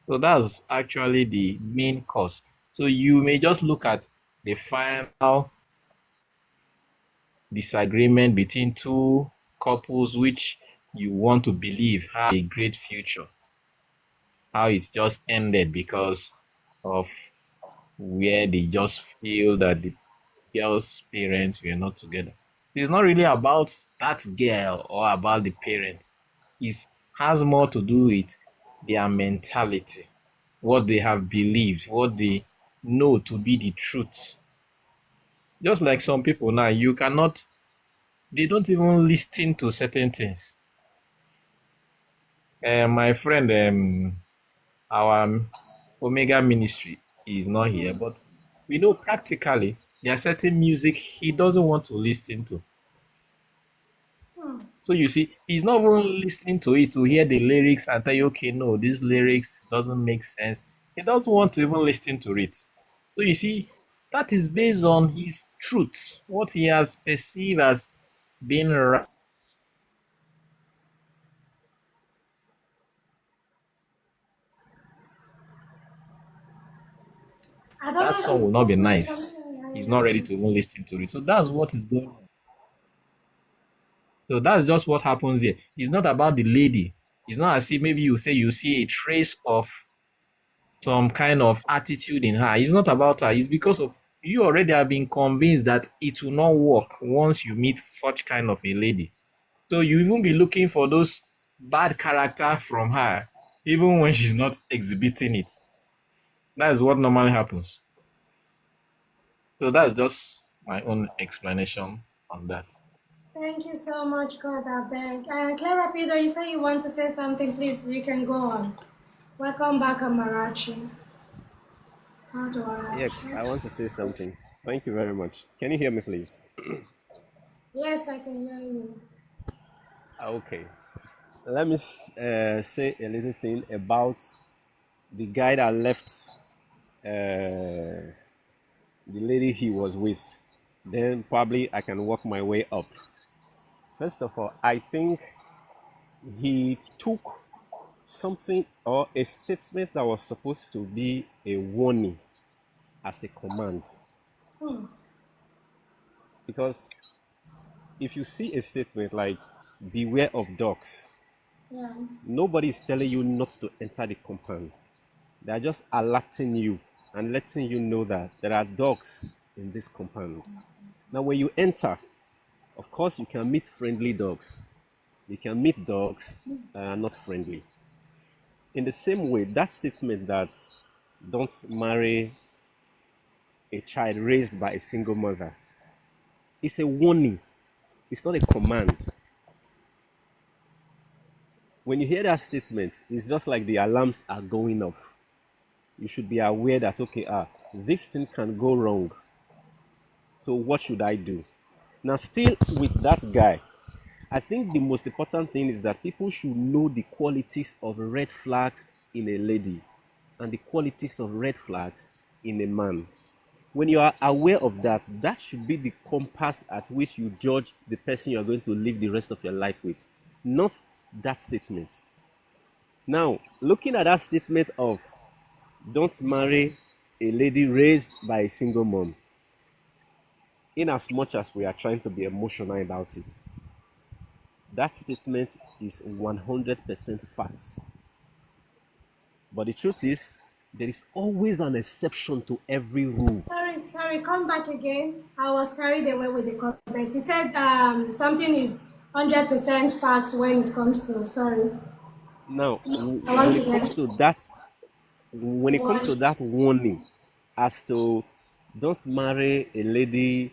So that's actually the main cause. So you may just look at the final disagreement between two couples which you want to believe have a great future, how it just ended because of where they just feel that the girl's parents were not together. It's not really about that girl or about the parents. It has more to do with their mentality, what they have believed, what they know to be the truth. Just like some people now, they don't even listen to certain things. My friend, our Omega ministry is not here, but we know practically there are certain music he doesn't want to listen to. So you see, he's not even listening to it to hear the lyrics and tell you, okay, no, these lyrics doesn't make sense. He doesn't want to even listen to it. So you see, that is based on his truth, what he has perceived as being right. I don't That know song will if not be this is nice. He's not ready to even listen to it. So that's what is going on. So that's just what happens here. It's not about the lady. It's not as if maybe you say you see a trace of some kind of attitude in her. It's not about her. It's because of you already have been convinced that it will not work once you meet such kind of a lady. So you even be looking for those bad character from her, even when she's not exhibiting it. That is what normally happens. So that's just my own explanation on that. Thank you so much, God, I beg. Clara Peter, you say you want to say something, please, you can go on. Welcome back, Amarachi. How do I Yes, I want to accept? say something. Thank you very much. Can you hear me, please? Yes, I can hear you. Okay. Let me say a little thing about the guy that left the lady he was with. Then probably I can work my way up. First of all, I think he took something or a statement that was supposed to be a warning as a command. Because if you see a statement like, beware of dogs, Yeah. nobody is telling you not to enter the compound. They are just alerting you and letting you know that there are dogs in this compound. Now, when you enter, of course, you can meet friendly dogs. You can meet dogs that are not friendly. In the same way, that statement that don't marry a child raised by a single mother is a warning. It's not a command. When you hear that statement, it's just like the alarms are going off. You should be aware that, okay, this thing can go wrong. So what should I do? Now, still with that guy, I think the most important thing is that people should know the qualities of red flags in a lady and the qualities of red flags in a man. When you are aware of that, that should be the compass at which you judge the person you are going to live the rest of your life with, not that statement. Now, looking at that statement of don't marry a lady raised by a single mom, in as much as we are trying to be emotional about it, that statement is 100% facts. But the truth is, there is always an exception to every rule. Sorry, come back again. I was carried away with the comment. You said something is 100% fact when it comes to, sorry. Now, I want when to it comes get to that, when it comes one to that warning as to don't marry a lady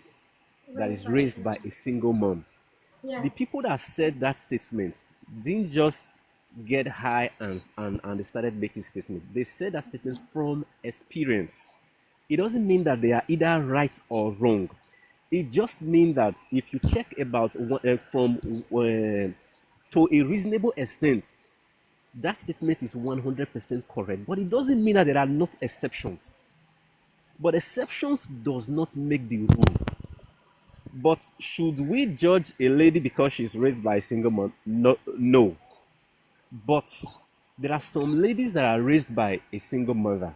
that raised is by raised by a single mom, Yeah. the people that said that statement didn't just get high and they started making statements. They said that statement from experience. It doesn't mean that they are either right or wrong. It just means that if you check about from To a reasonable extent, that statement is 100% correct, but it doesn't mean that there are not exceptions. But exceptions does not make the rule. But should we judge a lady because she's raised by a single mom? No, no. But there are some ladies that are raised by a single mother.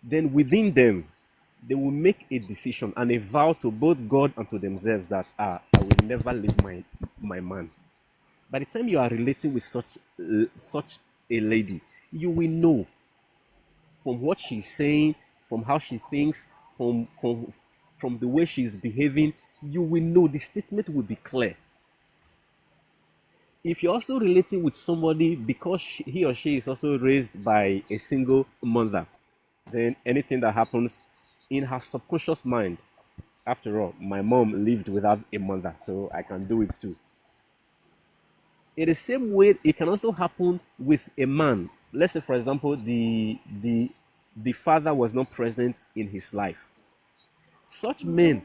Then within them, they will make a decision and a vow to both God and to themselves that I will never leave my man. By the time you are relating with such a lady, you will know from what she's saying, from how she thinks, from the way she's behaving, you will know the statement will be clear. If you're also relating with somebody because he or she is also raised by a single mother, then anything that happens in her subconscious mind, after all, my mom lived without a mother, so I can do it too. In the same way, it can also happen with a man. Let's say, for example, the father was not present in his life. Such men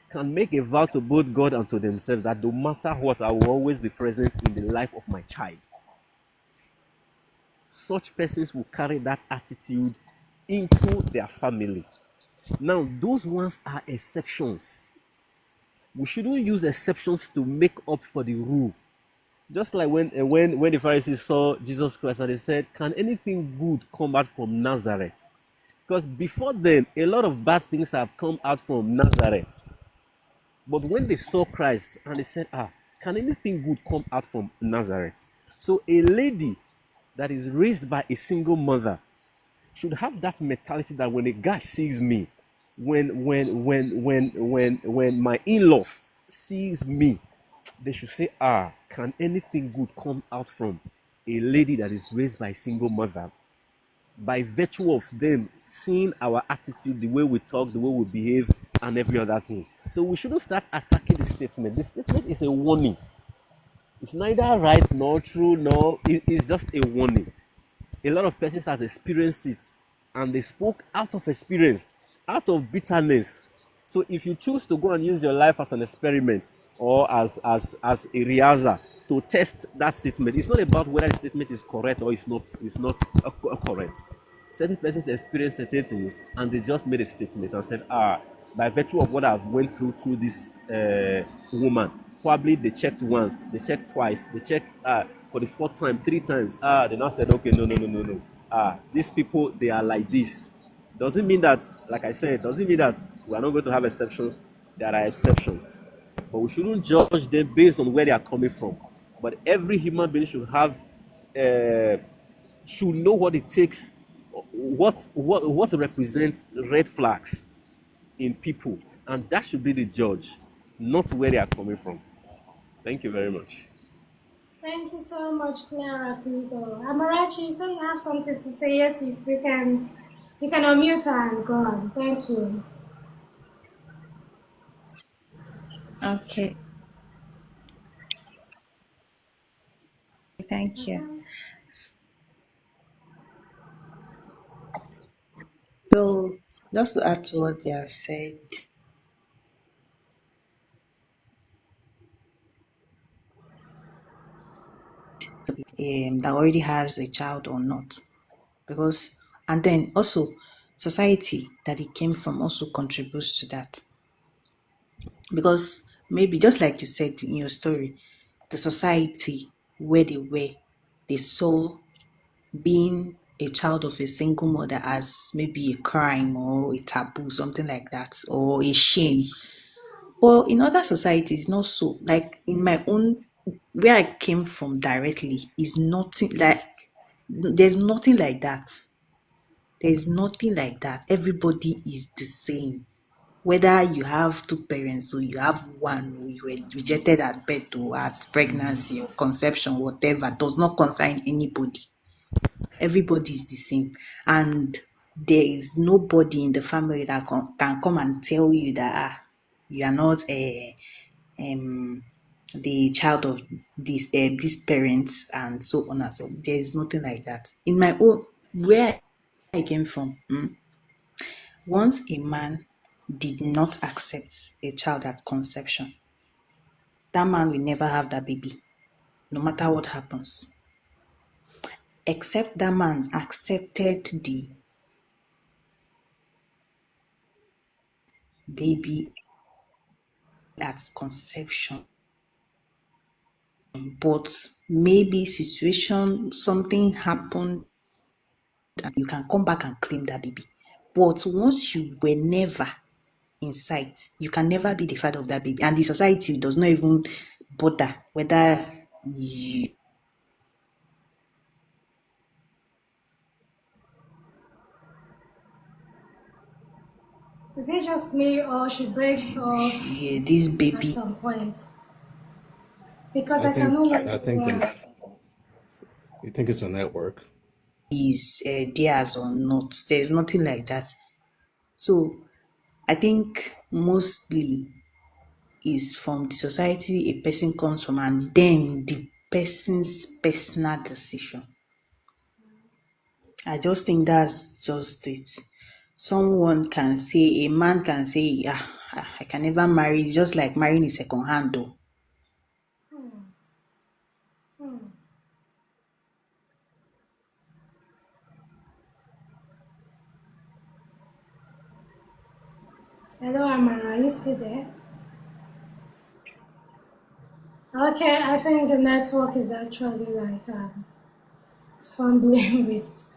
can make a vow to both God and to themselves that no matter what, I will always be present in the life of my child. Such persons will carry that attitude into their family. Now, those ones are exceptions. We shouldn't use exceptions to make up for the rule. Just like when the Pharisees saw Jesus Christ and they said, "Can anything good come out from Nazareth?" Because before then, a lot of bad things have come out from Nazareth. But when they saw Christ and they said, can anything good come out from Nazareth? So a lady that is raised by a single mother should have that mentality that when a guy sees me, when my in-laws sees me, they should say, can anything good come out from a lady that is raised by a single mother? By virtue of them seeing our attitude, the way we talk, the way we behave, and every other thing. So we shouldn't start attacking the statement. The statement is a warning. It's neither right nor true, nor it's just a warning. A lot of persons has experienced it, and they spoke out of experience, out of bitterness. So if you choose to go and use your life as an experiment or as a rehearsal to test that statement, it's not about whether the statement is correct or it's not correct. Certain persons experience certain things and they just made a statement and said, by virtue of what I've went through this woman, probably they checked once, they checked twice, they checked for the fourth time, three times. They now said, okay, no. These people, they are like this. Doesn't mean that, like I said, doesn't mean that we are not going to have exceptions. There are exceptions. But we shouldn't judge them based on where they are coming from. But every human being should have, should know what it takes, what represents red flags in people. And that should be the judge, not where they are coming from. Thank you very much. Thank you so much, Clara Pico. Amarachi, so you have something to say? Yes, you can unmute and go on. Thank you. Okay, thank you. Mhm. So, just to add to what they have said, that already has a child or not, because and then also society that it came from also contributes to that, because maybe just like you said in your story, the society where they were, they saw being a child of a single mother as maybe a crime or a taboo, something like that, or a shame. But in other societies, not so. Like in my own, where I came from directly, is nothing like, there's nothing like that. There's nothing like that. Everybody is the same. Whether you have two parents or you have one, or you were rejected at birth or at pregnancy or conception, whatever, does not concern anybody. Everybody is the same. And there is nobody in the family that can come and tell you that you are not um, the child of these parents and so on and so on. There is nothing like that. In my own, where I came from, once a man did not accept a child at conception, that man will never have that baby. no matter what happens. Except that man accepted the baby at conception, but maybe situation, something happened, and you can come back and claim that baby. But once you were never in sight, you can never be the father of that baby. And the society does not even bother whether you, Is it just me or she breaks off this at baby some point? Because I I can think no longer I think hear. you think it's a network. is theirs or not. There's nothing like that. So I think mostly is from the society a person comes from, and then the person's personal decision. I just think that's just it. Someone can say, a man can say, yeah, I can never marry. It's just like marrying a second hand though. Hello, Amara, are you still there? Okay, I think the network is actually like fumbling with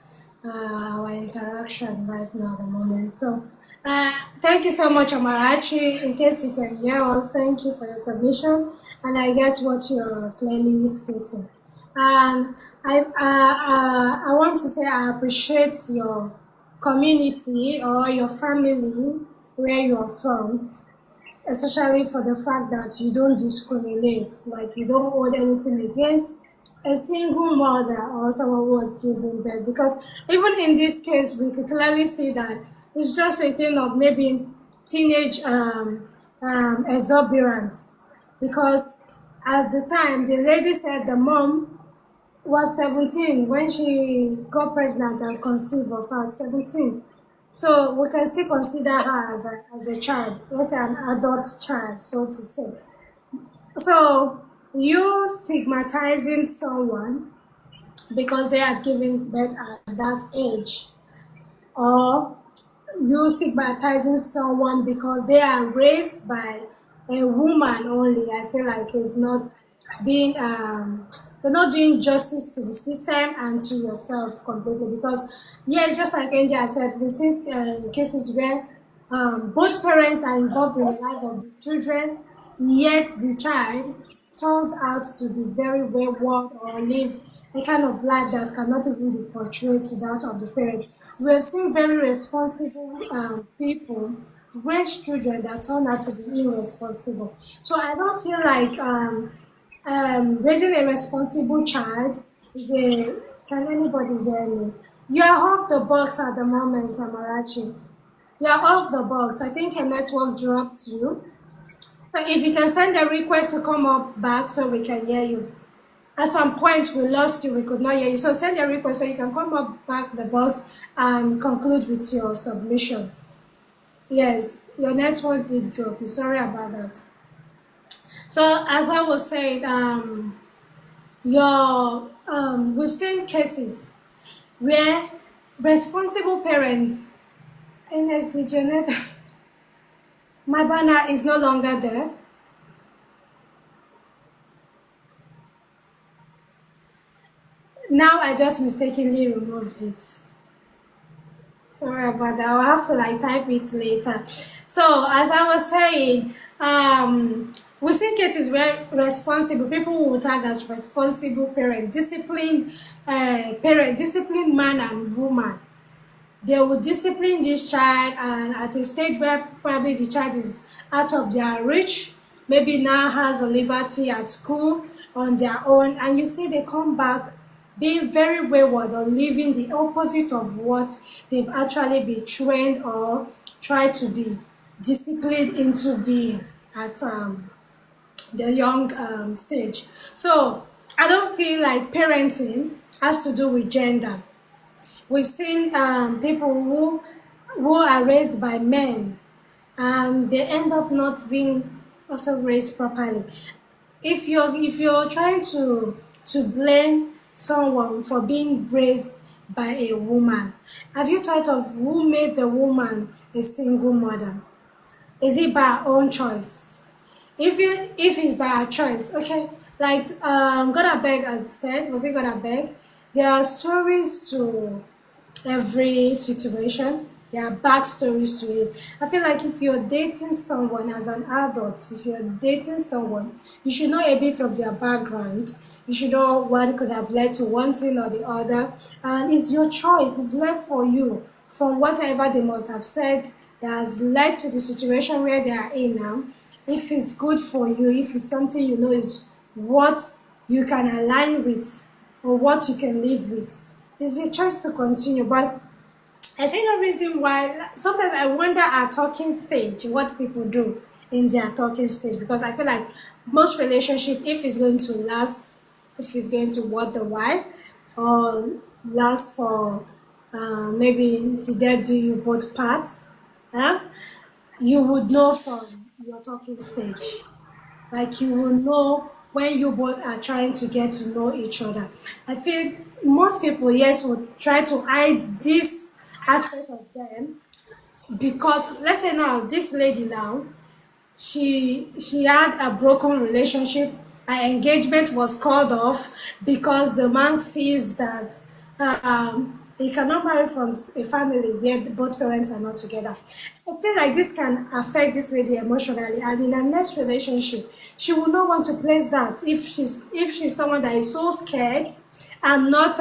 our interaction right now at the moment. So, thank you so much, Amarachi. In case you can hear us, thank you for your submission, and I get what you're clearly stating. And I want to say I appreciate your community or your family where you are from, especially for the fact that you don't discriminate, like you don't hold anything against a single mother or someone who was giving birth. Because even in this case, we could clearly see that it's just a thing of maybe teenage exuberance. Because at the time, the lady said the mom was 17 when she got pregnant and conceived of her 17. So we can still consider her as a child, let's say an adult child, so to say. So you stigmatizing someone because they are giving birth at that age, or you stigmatizing someone because they are raised by a woman only, I feel like it's not being you're not doing justice to the system and to yourself completely. Because yeah, just like Angel said, we've seen cases where both parents are involved in the life of the children, yet the child turns out to be very wayward or live a kind of life that cannot even be portrayed to that of the parent. We have seen very responsible people raise children that turn out to be irresponsible. So I don't feel like raising a responsible child is a. Can anybody hear me? You are off the box at the moment, Amarachi. You are off the box. I think a network dropped you. But if you can send a request to come up back so we can hear you. At some point we lost you, we could not hear you. So send a request so you can come up back the box and conclude with your submission. Yes, your network did drop. Sorry about that. So as I was saying, we've seen cases where responsible parents, NSD Janet, my banner is no longer there. Now I just mistakenly removed it. Sorry about that. I'll have to like type it later. So as I was saying, we've seen cases where responsible people will tag as responsible disciplined man and woman. They will discipline this child, and at a stage where probably the child is out of their reach, maybe now has a liberty at school on their own, and you see they come back being very wayward or living the opposite of what they've actually been trained or tried to be disciplined into being at the young stage. So I don't feel like parenting has to do with gender. We've seen people who are raised by men and they end up not being also raised properly. if you're trying to blame someone for being raised by a woman, have you thought of who made the woman a single mother? Is it by her own choice? If it's by her choice, okay. Like God Abeg had said, was it God Abeg? There are stories to every situation. There are backstories to it. I feel like if you're dating someone as an adult, if you're dating someone, you should know a bit of their background. You should know what could have led to one thing or the other. And it's your choice, it's left for you from whatever they might have said that has led to the situation where they are in now. If it's good for you, if it's something you know is what you can align with or what you can live with, it's your choice to continue. But I see no reason why. Sometimes I wonder our talking stage, what people do in their talking stage, because I feel like most relationship, if it's going to last, if it's going to worth the while, or last for maybe till death do you both parts, huh? You would know from your talking stage. Like you will know when you both are trying to get to know each other. I feel most people, yes, would try to hide this aspect of them because let's say now this lady now she had a broken relationship. Her engagement was called off because the man feels that he cannot marry from a family where both parents are not together. I feel like this can affect this lady emotionally, and in her next relationship, she will not want to place that if she's someone that is so scared and not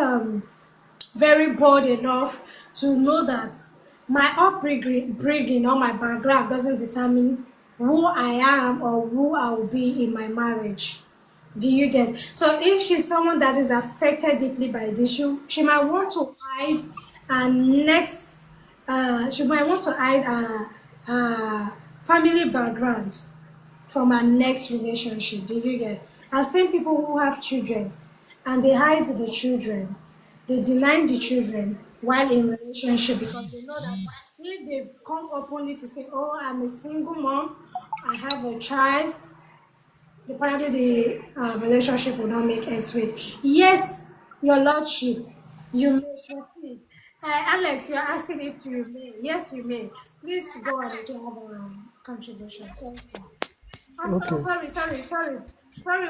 very bold enough to know that my upbringing or my background doesn't determine who I am or who I will be in my marriage. Do you get? So if she's someone that is affected deeply by this, she might want to hide and next she might want to hide her family background from our next relationship. Do you get? I've seen people who have children and they hide the children. They deny the children while in relationship because they know that if they come openly to say, "Oh, I'm a single mom, I have a child," apparently the relationship will not make ends sweet. Yes, your lordship, you may proceed. Alex, you're asking if you may. Yes, you may. Please go on if you have a contribution. Thank you. Oh, Okay. sorry,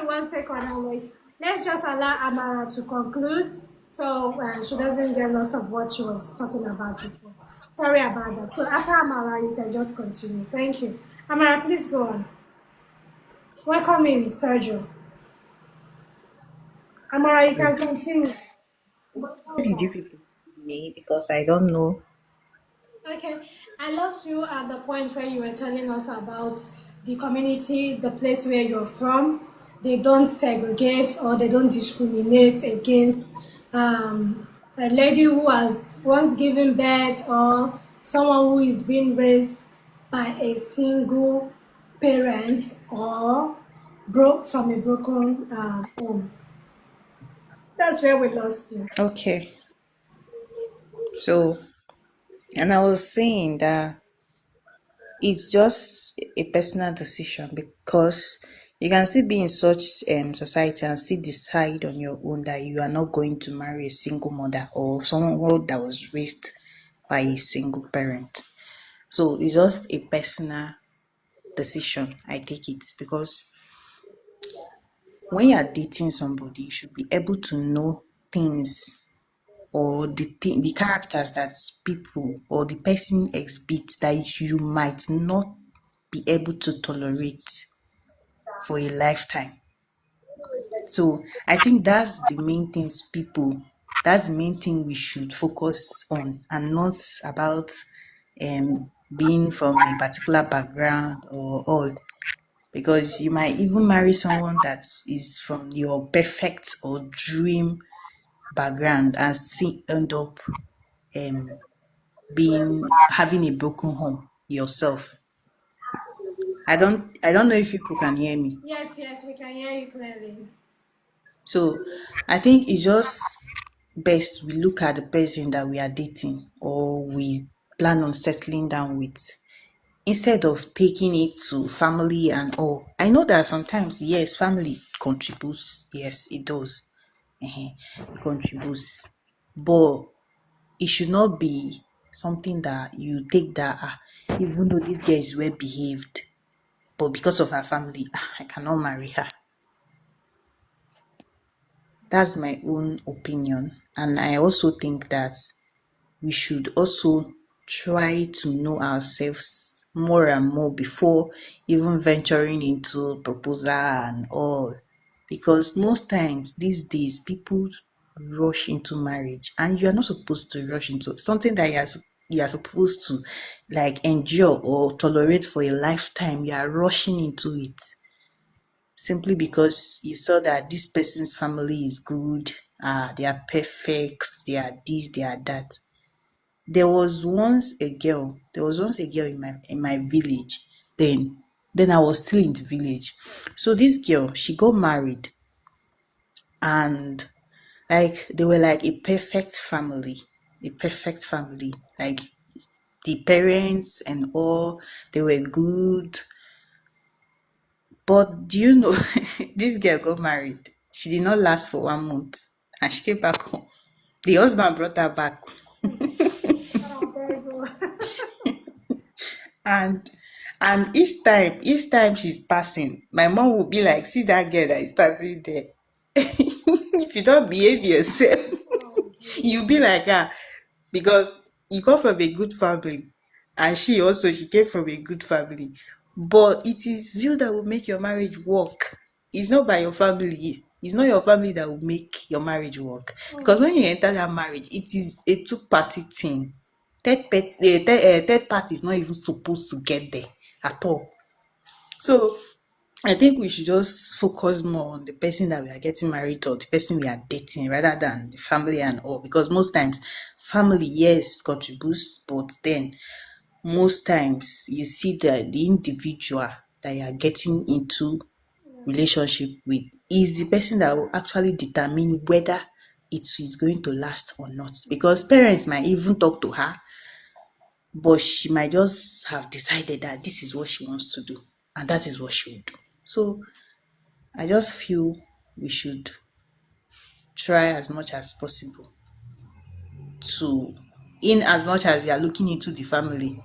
1 second, Alex. Let's just allow Amara to conclude so she doesn't get lost of what she was talking about before. Sorry about that. So after Amara, you can just continue. Thank you. Amara, please go on. Welcome in, Sergio. Amara, you can Okay. continue. Where did you people me? Because I don't know. Okay, I lost you at the point where you were telling us about the community, the place where you're from. They don't segregate or they don't discriminate against a lady who has once given birth or someone who is being raised by a single parent or broke from a broken home. That's where we lost you. Okay. So, and I was saying that it's just a personal decision because you can still be in such society and still decide on your own that you are not going to marry a single mother or someone that was raised by a single parent. So it's just a personal decision. I take it because when you are dating somebody, you should be able to know things or the characters that people or the person exhibits that you might not be able to tolerate for a lifetime. So I think that's the main thing we should focus on and not about being from a particular background or all. Because you might even marry someone that is from your perfect or dream background and still end up um being having a broken home yourself. I don't know if people can hear me. Yes, we can hear you clearly. So I think it's just best we look at the person that we are dating or we plan on settling down with instead of taking it to family and all. I know that sometimes, yes, family contributes. Yes, it does. It contributes. But it should not be something that you take that, even though this girl is well behaved, but because of her family, I cannot marry her. That's my own opinion. And I also think that we should also try to know ourselves more and more before even venturing into proposal and all. Because most times these days people rush into marriage, and you are not supposed to rush into something that you are supposed to like endure or tolerate for a lifetime. You are rushing into it simply because you saw that this person's family is good, they are perfect, they are this, they are that. There was once a girl in my village. Then I was still in the village. So this girl, she got married, and like they were like a perfect family. A perfect family. Like the parents and all, they were good. But do you know, this girl got married. She did not last for 1 month, and she came back home. The husband brought her back. Oh, very good. and and each time she's passing, my mom will be like, see that girl that is passing there. If you don't behave yourself, Oh, you'll be like her, because you come from a good family, and she came from a good family. But it is you that will make your marriage work. It's not by your family. It's not your family that will make your marriage work, because when you enter that marriage, it is a two-party thing. Third party is not even supposed to get there at all. So I think we should just focus more on the person that we are getting married to, or the person we are dating, rather than the family and all. Because most times, family, yes, contributes, but then most times you see that the individual that you are getting into relationship with is the person that will actually determine whether it is going to last or not. Because parents might even talk to her, but she might just have decided that this is what she wants to do, and that is what she will do. So I just feel we should try as much as possible to, in as much as you are looking into the family,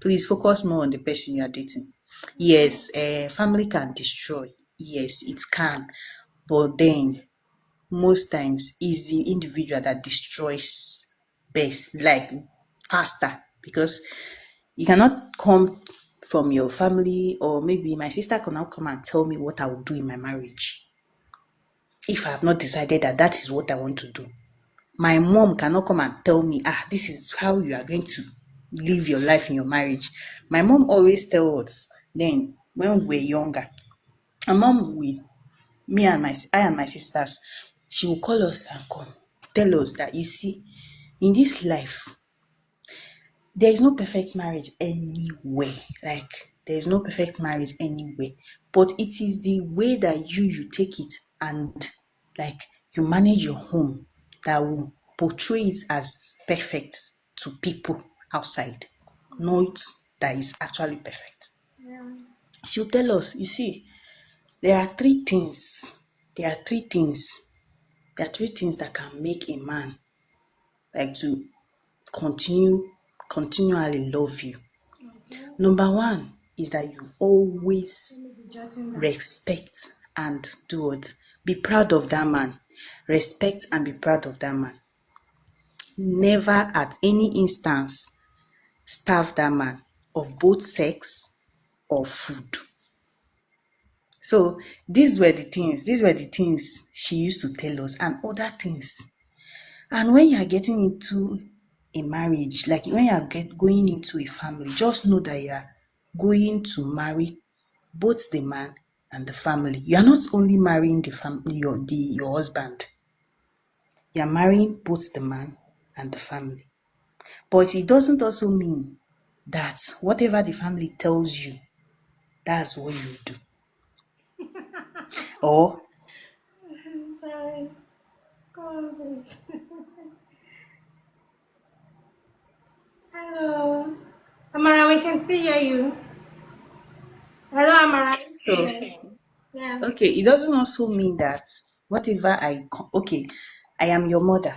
please focus more on the person you are dating. Yes, family can destroy. Yes, it can. But then most times it's the individual that destroys best, like faster, because you cannot come from your family, or maybe my sister cannot come and tell me what I will do in my marriage if I have not decided that that is what I want to do. My mom cannot come and tell me, this is how you are going to live your life in your marriage. My mom always tells us then when we were younger. My mom will, I and my sisters, she will call us and come tell us that, you see, in this life there is no perfect marriage anywhere. Like there is no perfect marriage anywhere. But it is the way that you take it, and like you manage your home, that will portray it as perfect to people outside, not that is actually perfect. yeah. She'll tell us, you see, there are three things. There are three things. There are three things that can make a man like to continually love you. Okay. Number one is that you always Let me be jotting that. respect and do what? Be proud of that man. Respect and be proud of that man. Never at any instance starve that man of both sex or food. So these were the things she used to tell us, and other things. And when you are getting into a marriage, like when you are going into a family, just know that you are going to marry both the man and the family. You are not only marrying the family, your husband. You are marrying both the man and the family. But it doesn't also mean that whatever the family tells you, that's what you do. Or Sorry. Go on, please. Hello. Amara, we can still hear you. Hello, Amara. So, Yeah. okay, it doesn't also mean that whatever okay, I am your mother.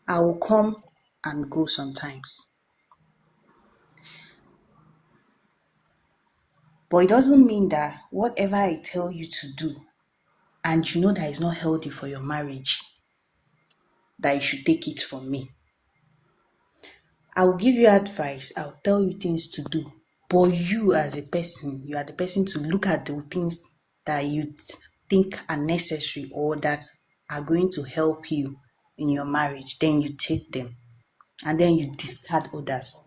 I will come and go sometimes. But it doesn't mean that whatever I tell you to do and you know that it's not healthy for your marriage, that you should take it from me. I will give you advice, I'll tell you things to do. But you as a person, you are the person to look at the things that you think are necessary or that are going to help you in your marriage. Then you take them and then you discard others.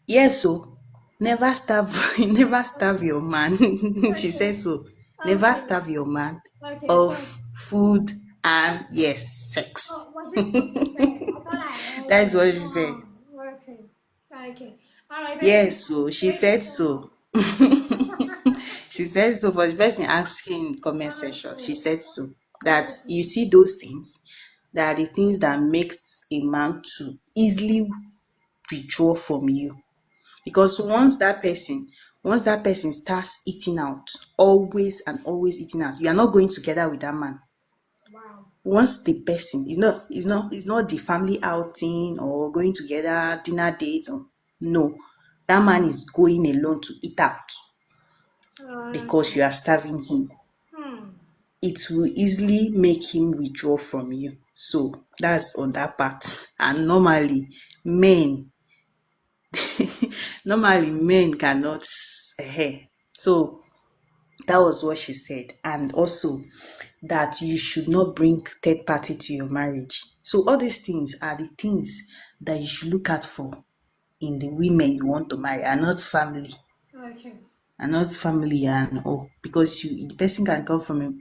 Yes, so never starve, never starve your man. She Okay. says so. Never Okay. starve your man Okay. So, of food and yes, sex. oh, was it food you said? I thought I heard That is what she you. said. Okay. Okay. All right. Thank you. Yes, so she Thank you said so much. so. She said so for the person asking in comment section. She Okay. said so. That Okay. you see those things, that are the things that makes a man to easily withdraw from you. Because once that person starts eating out, always and always eating out, you are not going together with that man. Wow. Once the person is not the family outing or going together dinner dates or no, that man is going alone to eat out because Okay. you are starving him. Hmm. It will easily make him withdraw from you. So that's on that part. And men normally men cannot so that was what she said. And also that you should not bring third party to your marriage. So all these things are the things that you should look out for in the women you want to marry, and not family. Okay. And all, because the person can come from a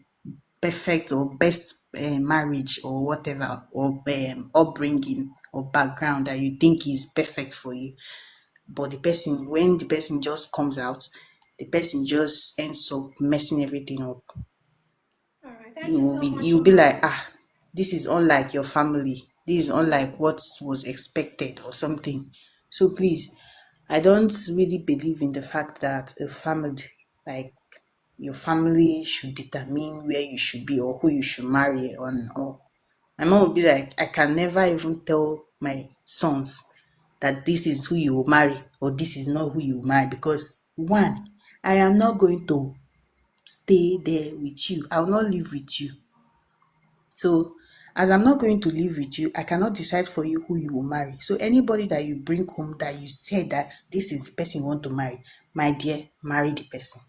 perfect or best marriage or whatever, or upbringing or background that you think is perfect for you. But when the person just comes out, the person just ends up messing everything up. All right. Thank you so much, You'll be Amara. like, this is unlike your family. This is unlike what was expected or something. So please, I don't really believe in the fact that a family, like your family, should determine where you should be or who you should marry on. Or my mom would be like, I can never even tell my sons that this is who you will marry or this is not who you will marry, because one, I am not going to stay there with you. I will not live with you. So, as I'm not going to live with you, I cannot decide for you who you will marry. So, anybody that you bring home that you say that this is the person you want to marry, my dear, marry the person.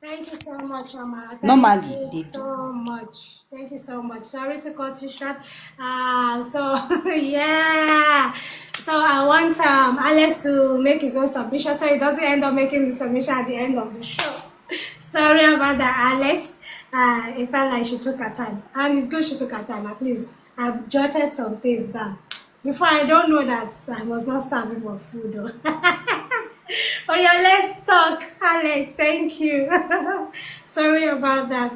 Thank you so much, Amara. Thank Normally, you they do. so much. Thank you so much. Sorry to cut you short. So yeah. So I want Alex to make his own submission so he doesn't end up making the submission at the end of the show. Sorry about that, Alex. It felt like she took her time, and it's good she took her time. At least I've jotted some things down. Before I don't know that I was not starving for food. Though. Oh yeah, let's talk, Alex. Thank you. Sorry about that,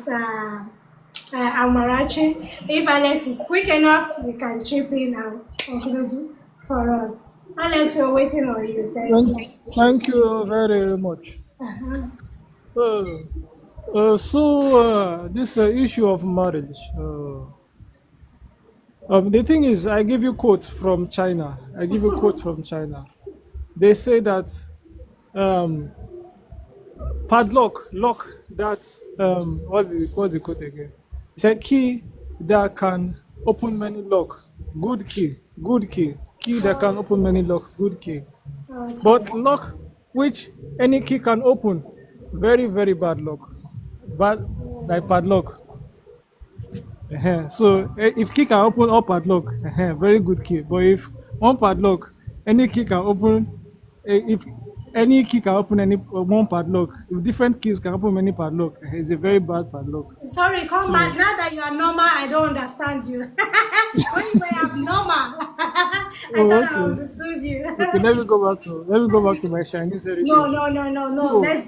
Amarachi. If Alex is quick enough, we can chip in and conclude for us. Alex, we're waiting on you. Thank Thank, you. thank you very much. Uh, this issue of marriage. The thing is, I give you quote from China. I give you quote from China. They say that um, padlock, lock that what's the quote again? It's a key that can open many lock. Good key that can open many lock. Good key. Okay. But lock which any key can open, very, very bad lock. Bad like padlock. So if key can open all padlock, very good key. But if one padlock, any key can open, if any key can open any one padlock, if different keys can open many padlock, it's a very bad padlock. Sorry, come back. So Now that you are normal, I don't understand you. When you were abnormal, I oh, thought I okay. understood you. Okay, let me go back to my Chinese No, heritage. no, no, no, no. So Let's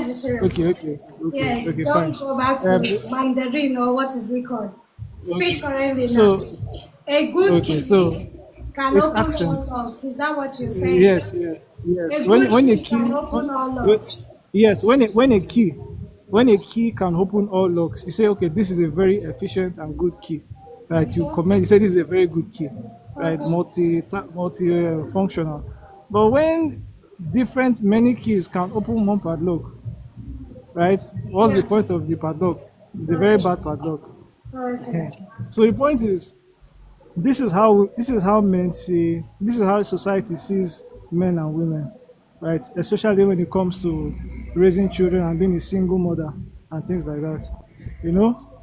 be serious. okay, Yes, okay, fine. don't go back Uh, to Mandarin or what is it called? Speak Okay. correctly now. So A good okay. So key can it's open all accent. locks. Is that what you're saying? Yes, yes, yes. A When good when a key can key, open all when, locks. yes, when a key can open all locks, you say, okay, this is a very efficient and good key. Like you Okay. comment, you say this is a very good key, right? Okay. Multi functional. But when different many keys can open one padlock, right? What's the Yeah. point of the padlock? It's a very Okay. bad padlock. Okay. So the point is, this is how men see, this is how society sees men and women, right? Especially when it comes to raising children and being a single mother and things like that.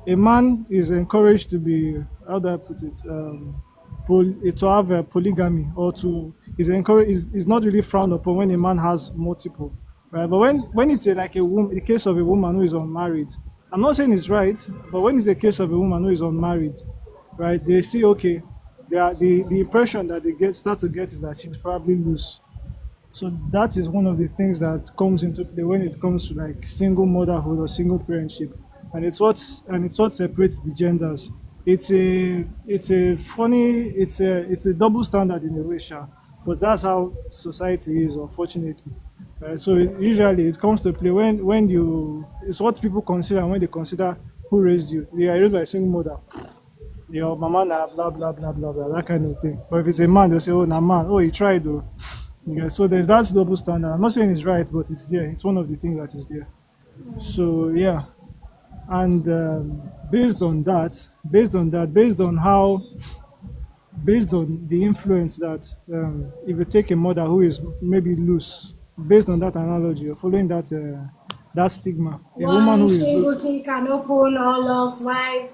A man is encouraged to be, how do I put it, to have a polygamy, or to is encouraged, is not really frowned upon when a man has multiple, right? But when it's like a woman, the case of a woman who is unmarried, I'm not saying it's right, but when it's a case of a woman who is unmarried, right? They see, okay, the impression that they start to get is that she's probably loose. So that is one of the things that comes into play when it comes to like single motherhood or single parentship, and it's what separates the genders. It's a double standard in a way, sha, but that's how society is, unfortunately. So usually it comes to play when it's what people consider when they consider who raised you. They are raised by a single mother, your mama na blah blah blah blah blah, that kind of thing. But if it's a man, they'll say, oh, na man, oh, he tried though. Yeah, so there's that double standard. I'm not saying it's right, but it's there. It's one of the things that is there. So yeah, and based on the influence that, if you take a mother who is maybe loose, based on that analogy, or following that stigma, a woman One who is single loose. key can open all locks, while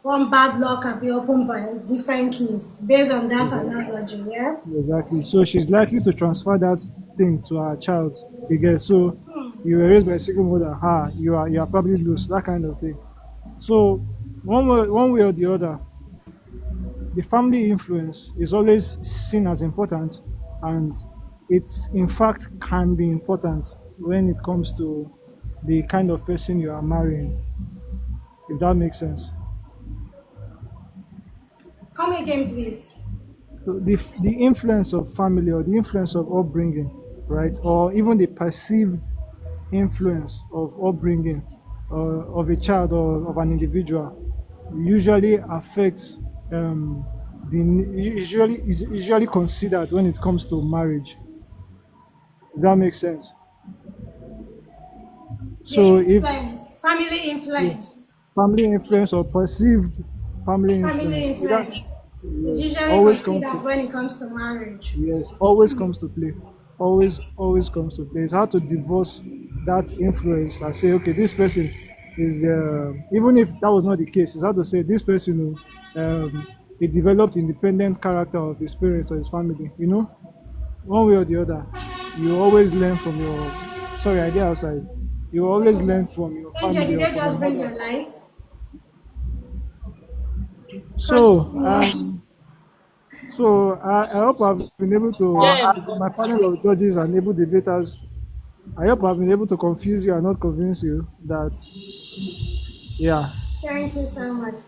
one bad lock can be opened by different keys based on that analogy, yeah? Exactly. So she's likely to transfer that thing to her child. You get, so you were raised by a single mother. You are probably loose. That kind of thing. So one way or the other, the family influence is always seen as important, and it's in fact can be important when it comes to the kind of person you are marrying. If that makes sense. Come again, please. So the influence of family, or the influence of upbringing, right, or even the perceived influence of upbringing, of a child or of an individual, usually affects, the usually is usually considered when it comes to marriage. If that makes sense. The So if influence, family yes, influence, family influence or perceived family family influence, either, influence is yes, usually always comes considered to, when it comes to marriage. yes, always comes to play. Always comes to play. It's hard to divorce that influence and say, okay, this person is, even if that was not the case, it's hard to say this person, he developed independent character of his parents or his family. One way or the other, you always learn from your. Sorry, I did outside. You always learn from your Angel, family did or they from your just bring mother. your light? So, Continue. I hope I've been able to, with my panel of judges and able debaters, I hope I've been able to confuse you and not convince you that, yeah. Thank you so much.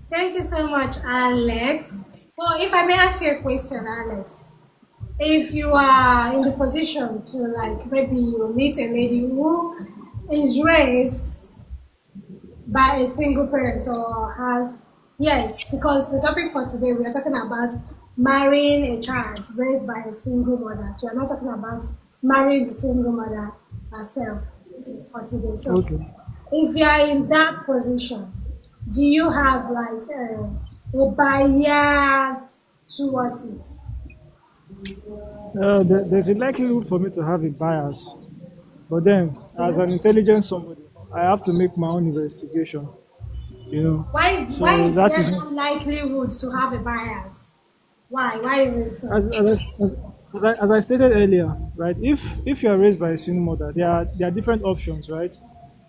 Thank you so much, Alex. Well, if I may ask you a question, Alex. If you are in the position to, like, maybe you meet a lady who is raised by a single parent or has, yes, because the topic for today, we are talking about marrying a child raised by a single mother. We are not talking about marrying the single mother herself for today. So Okay. if you are in that position, do you have like a bias towards it? There's a likelihood for me to have a bias, but then, as Yeah. an intelligent somebody, I have to make my own investigation, you know. Why So is that there is, likelihood to have a bias? Why? Why is it so? as I stated earlier, right? If you are raised by a single mother, there are different options, right?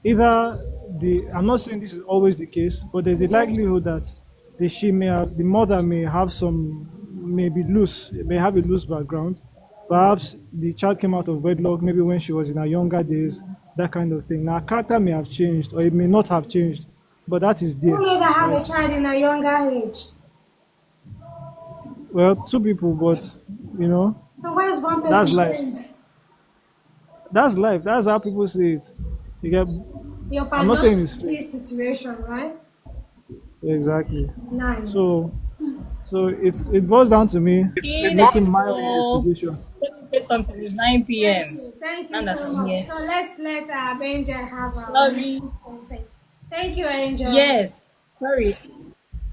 Either I'm not saying this is always the case, but there's a likelihood that the mother may be loose, may have a loose background. Perhaps the child came out of wedlock, maybe when she was in her younger days, that kind of thing. Now, her character may have changed, or it may not have changed, but that is Who there, made her have right? a child in a younger age? Well, two people, but you know, So why is one that's person life. blamed? That's life. That's how people see it. You get? Your I'm not padlock saying it's fake. this situation, right? Exactly. Nice. So, it boils down to me making my own So decision. let me say something. It's 9 Thank p.m. you. Thank you And that so I'm much. here. So let's let Angel have our own Sorry. say. Thank you, Angels. Yes. Sorry.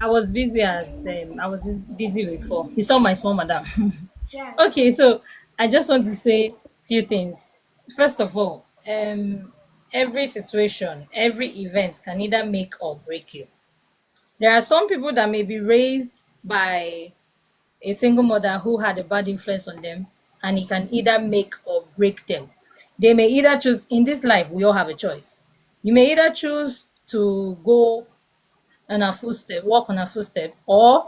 I was busy I was just busy before. You saw my small madam. Yes. Okay, so I just want to say a few things. First of all, every situation, every event can either make or break you. There are some people that may be raised by a single mother who had a bad influence on them, and it can either make or break them. They may either choose, in this life, we all have a choice. You may either choose to go on a footstep, walk on a footstep, or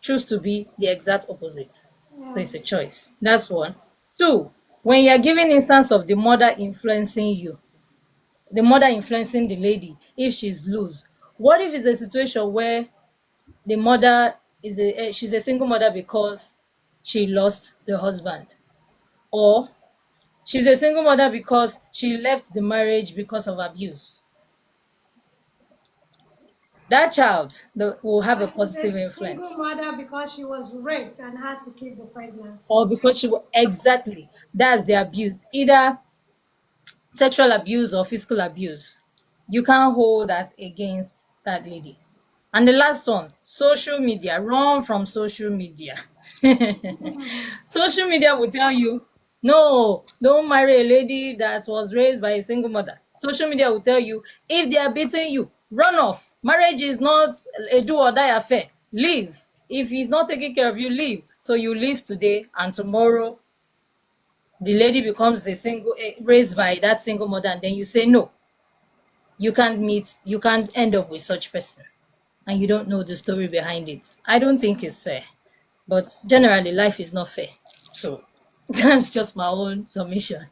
choose to be the exact opposite. So Yeah. it's a choice. That's one. Two, when you are giving instance of the mother influencing you, the mother influencing the lady, if she's loose, what if it's a situation where the mother she's a single mother because she lost the husband, or she's a single mother because she left the marriage because of abuse? That child will have Or a she's positive a single influence, mother because she was raped and had to keep the pregnancy. or because exactly, that's the abuse, either sexual abuse or physical abuse. You can't hold that against that lady. And the last one, social media. Run from social media. Social media will tell you, no, don't marry a lady that was raised by a single mother. Social media will tell you, if they are beating you, run off. Marriage is not a do or die affair. Leave. If he's not taking care of you, leave. So you leave today, and tomorrow the lady becomes raised by that single mother, and then you say no, you can't end up with such person, and you don't know the story behind it. I don't think it's fair, but generally life is not fair. So that's just my own submission.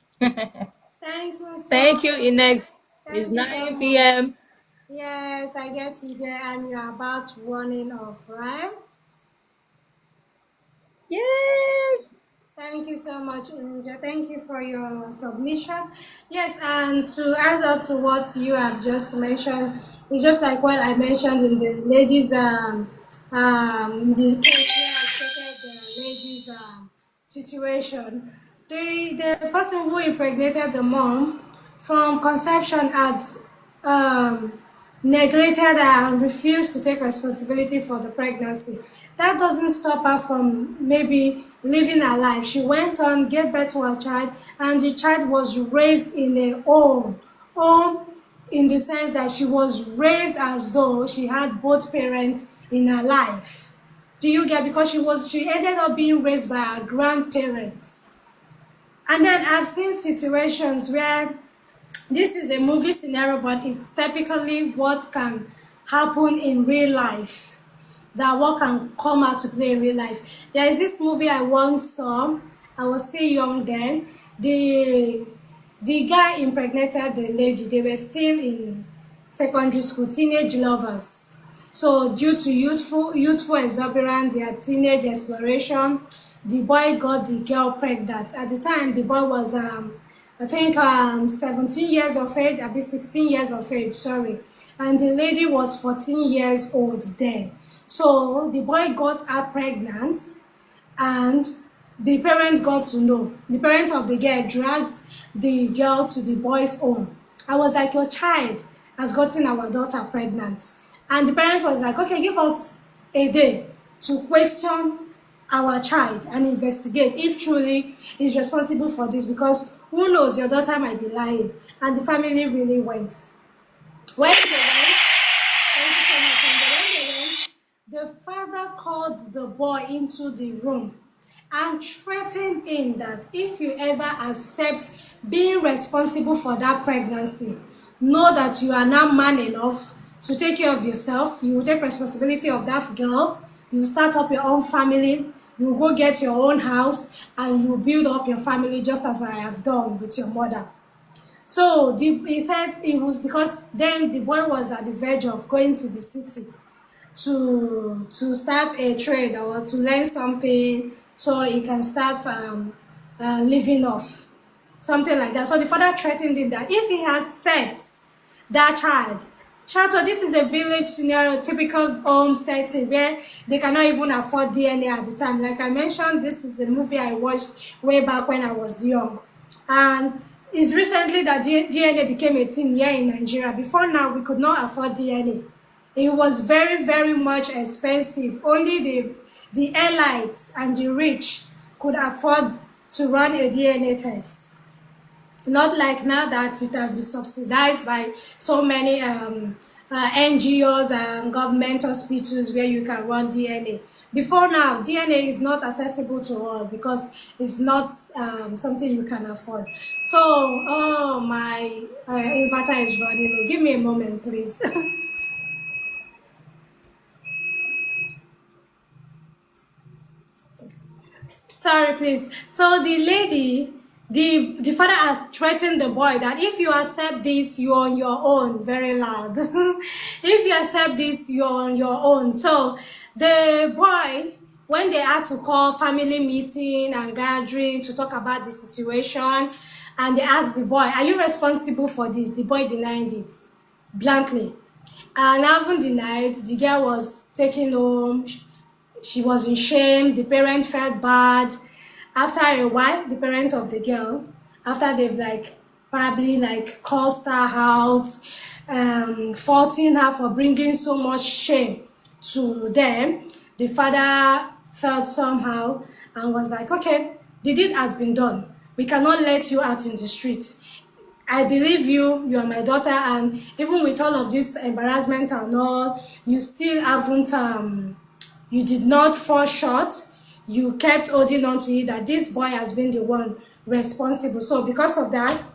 Thank you so Thank you, much. Inex. It's Thank you so 9 much. p.m. Yes, I get you there and you're about running off, right? Yes. Thank you so much, Angel. Thank you for your submission. Yes, and to add up to what you have just mentioned, it's just like what I mentioned in the ladies' the case where I stated the ladies' situation. The person who impregnated the mom from conception had um, neglected her and refused to take responsibility for the pregnancy. That doesn't stop her from maybe living her life. She went on, gave birth to her child, and the child was raised in a home in the sense that she was raised as though she had both parents in her life. Do you get? Because she ended up being raised by her grandparents. And then I've seen situations where this is a movie scenario, but it's typically what can happen in real life. That what can come out to play in real life. There is this movie I once saw. I was still young then. The guy impregnated the lady. They were still in secondary school, teenage lovers. So due to youthful exuberance, their teenage exploration, the boy got the girl pregnant. At the time, the boy was I think 17 years of age, a bit 16 years of age, sorry. And the lady was 14 years old then. So the boy got her pregnant and the parent got to know. The parent of the girl dragged the girl to the boy's home. I was like, your child has gotten our daughter pregnant. And the parent was like, okay, give us a day to question our child and investigate if truly is responsible for this, because who knows, your daughter might be lying. And the family really went. When they went, thank you so much. And when they went, the father called the boy into the room and threatened him that if you ever accept being responsible for that pregnancy, know that you are now man enough to take care of yourself. You will take responsibility of that girl. You will start up your own family. You will go get your own house and you will build up your family just as I have done with your mother. So he said it was because then the boy was at the verge of going to the city to start a trade or to learn something so he can start living off, something like that. So the father threatened him that if he has sex that child, so this is a village scenario, typical home setting where they cannot even afford DNA at the time. Like I mentioned, this is a movie I watched way back when I was young. And it's recently that DNA became a thing here in Nigeria. Before now, we could not afford DNA. It was very, very much expensive. Only the elites and the rich could afford to run a DNA test. Not like now that it has been subsidized by so many NGOs and government hospitals where you can run DNA. Before now, DNA is not accessible to all because it's not something you can afford. So, oh, my inverter is running. Give me a moment, please. Sorry, please. So the lady, the father has threatened the boy that if you accept this, you're on your own. Very loud. If you accept this, you're on your own. So the boy, when they had to call family meeting and gathering to talk about the situation, and they asked the boy, "Are you responsible for this?" The boy denied it blankly. And having denied, the girl was taken home. She was in shame. The parent felt bad. After a while, the parent of the girl, after they've like probably like cursed her out, faulting her for bringing so much shame to them, the father felt somehow and was like, okay, the deed has been done. We cannot let you out in the street. I believe you, you are my daughter, and even with all of this embarrassment and all, you still haven't, you did not fall short. You kept holding on to it that this boy has been the one responsible. So because of that,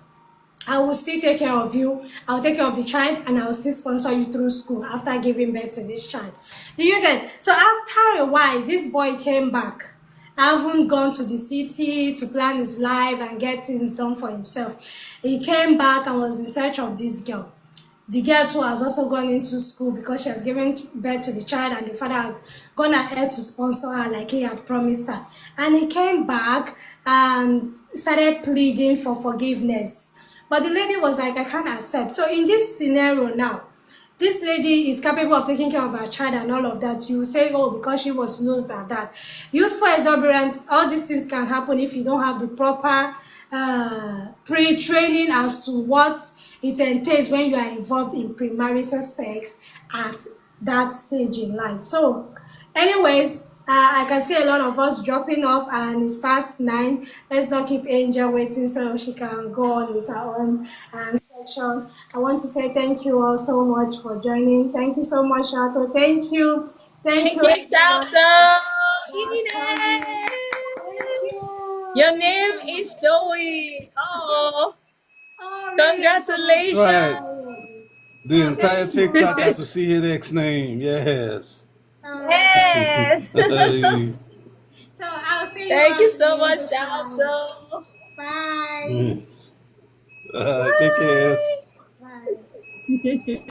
I will still take care of you. I'll take care of the child and I'll still sponsor you through school after giving birth to this child. Do you get? So after a while, this boy came back. I haven't gone to the city to plan his life and get things done for himself. He came back and was in search of this girl. The girl too has also gone into school because she has given birth to the child and the father has gone ahead to sponsor her like he had promised her. And he came back and started pleading for forgiveness. But the lady was like, I can't accept. So in this scenario now, this lady is capable of taking care of her child and all of that. You say, oh, because she was lost at that. Youthful exuberance, all these things can happen if you don't have the proper pre-training as to what it entails when you are involved in premarital sex at that stage in life. So, anyways, I can see a lot of us dropping off and it's past 9. Let's not keep Angel waiting so she can go on with her own section. I want to say thank you all so much for joining. Thank you so much, Shato. Thank you. Thank you, Thank you, everyone. Salsa. That's coming. Thank you. Your name is Joey. Oh, Oh, really? I'm so That's right. congratulations. The So entire thank you. TikTok got to see his ex name. Yes. Thank you. Yes. Hey. So I'll see you Thank all you so again much, this time. Salsa. Bye. Yes. Take care. Bye. Bye.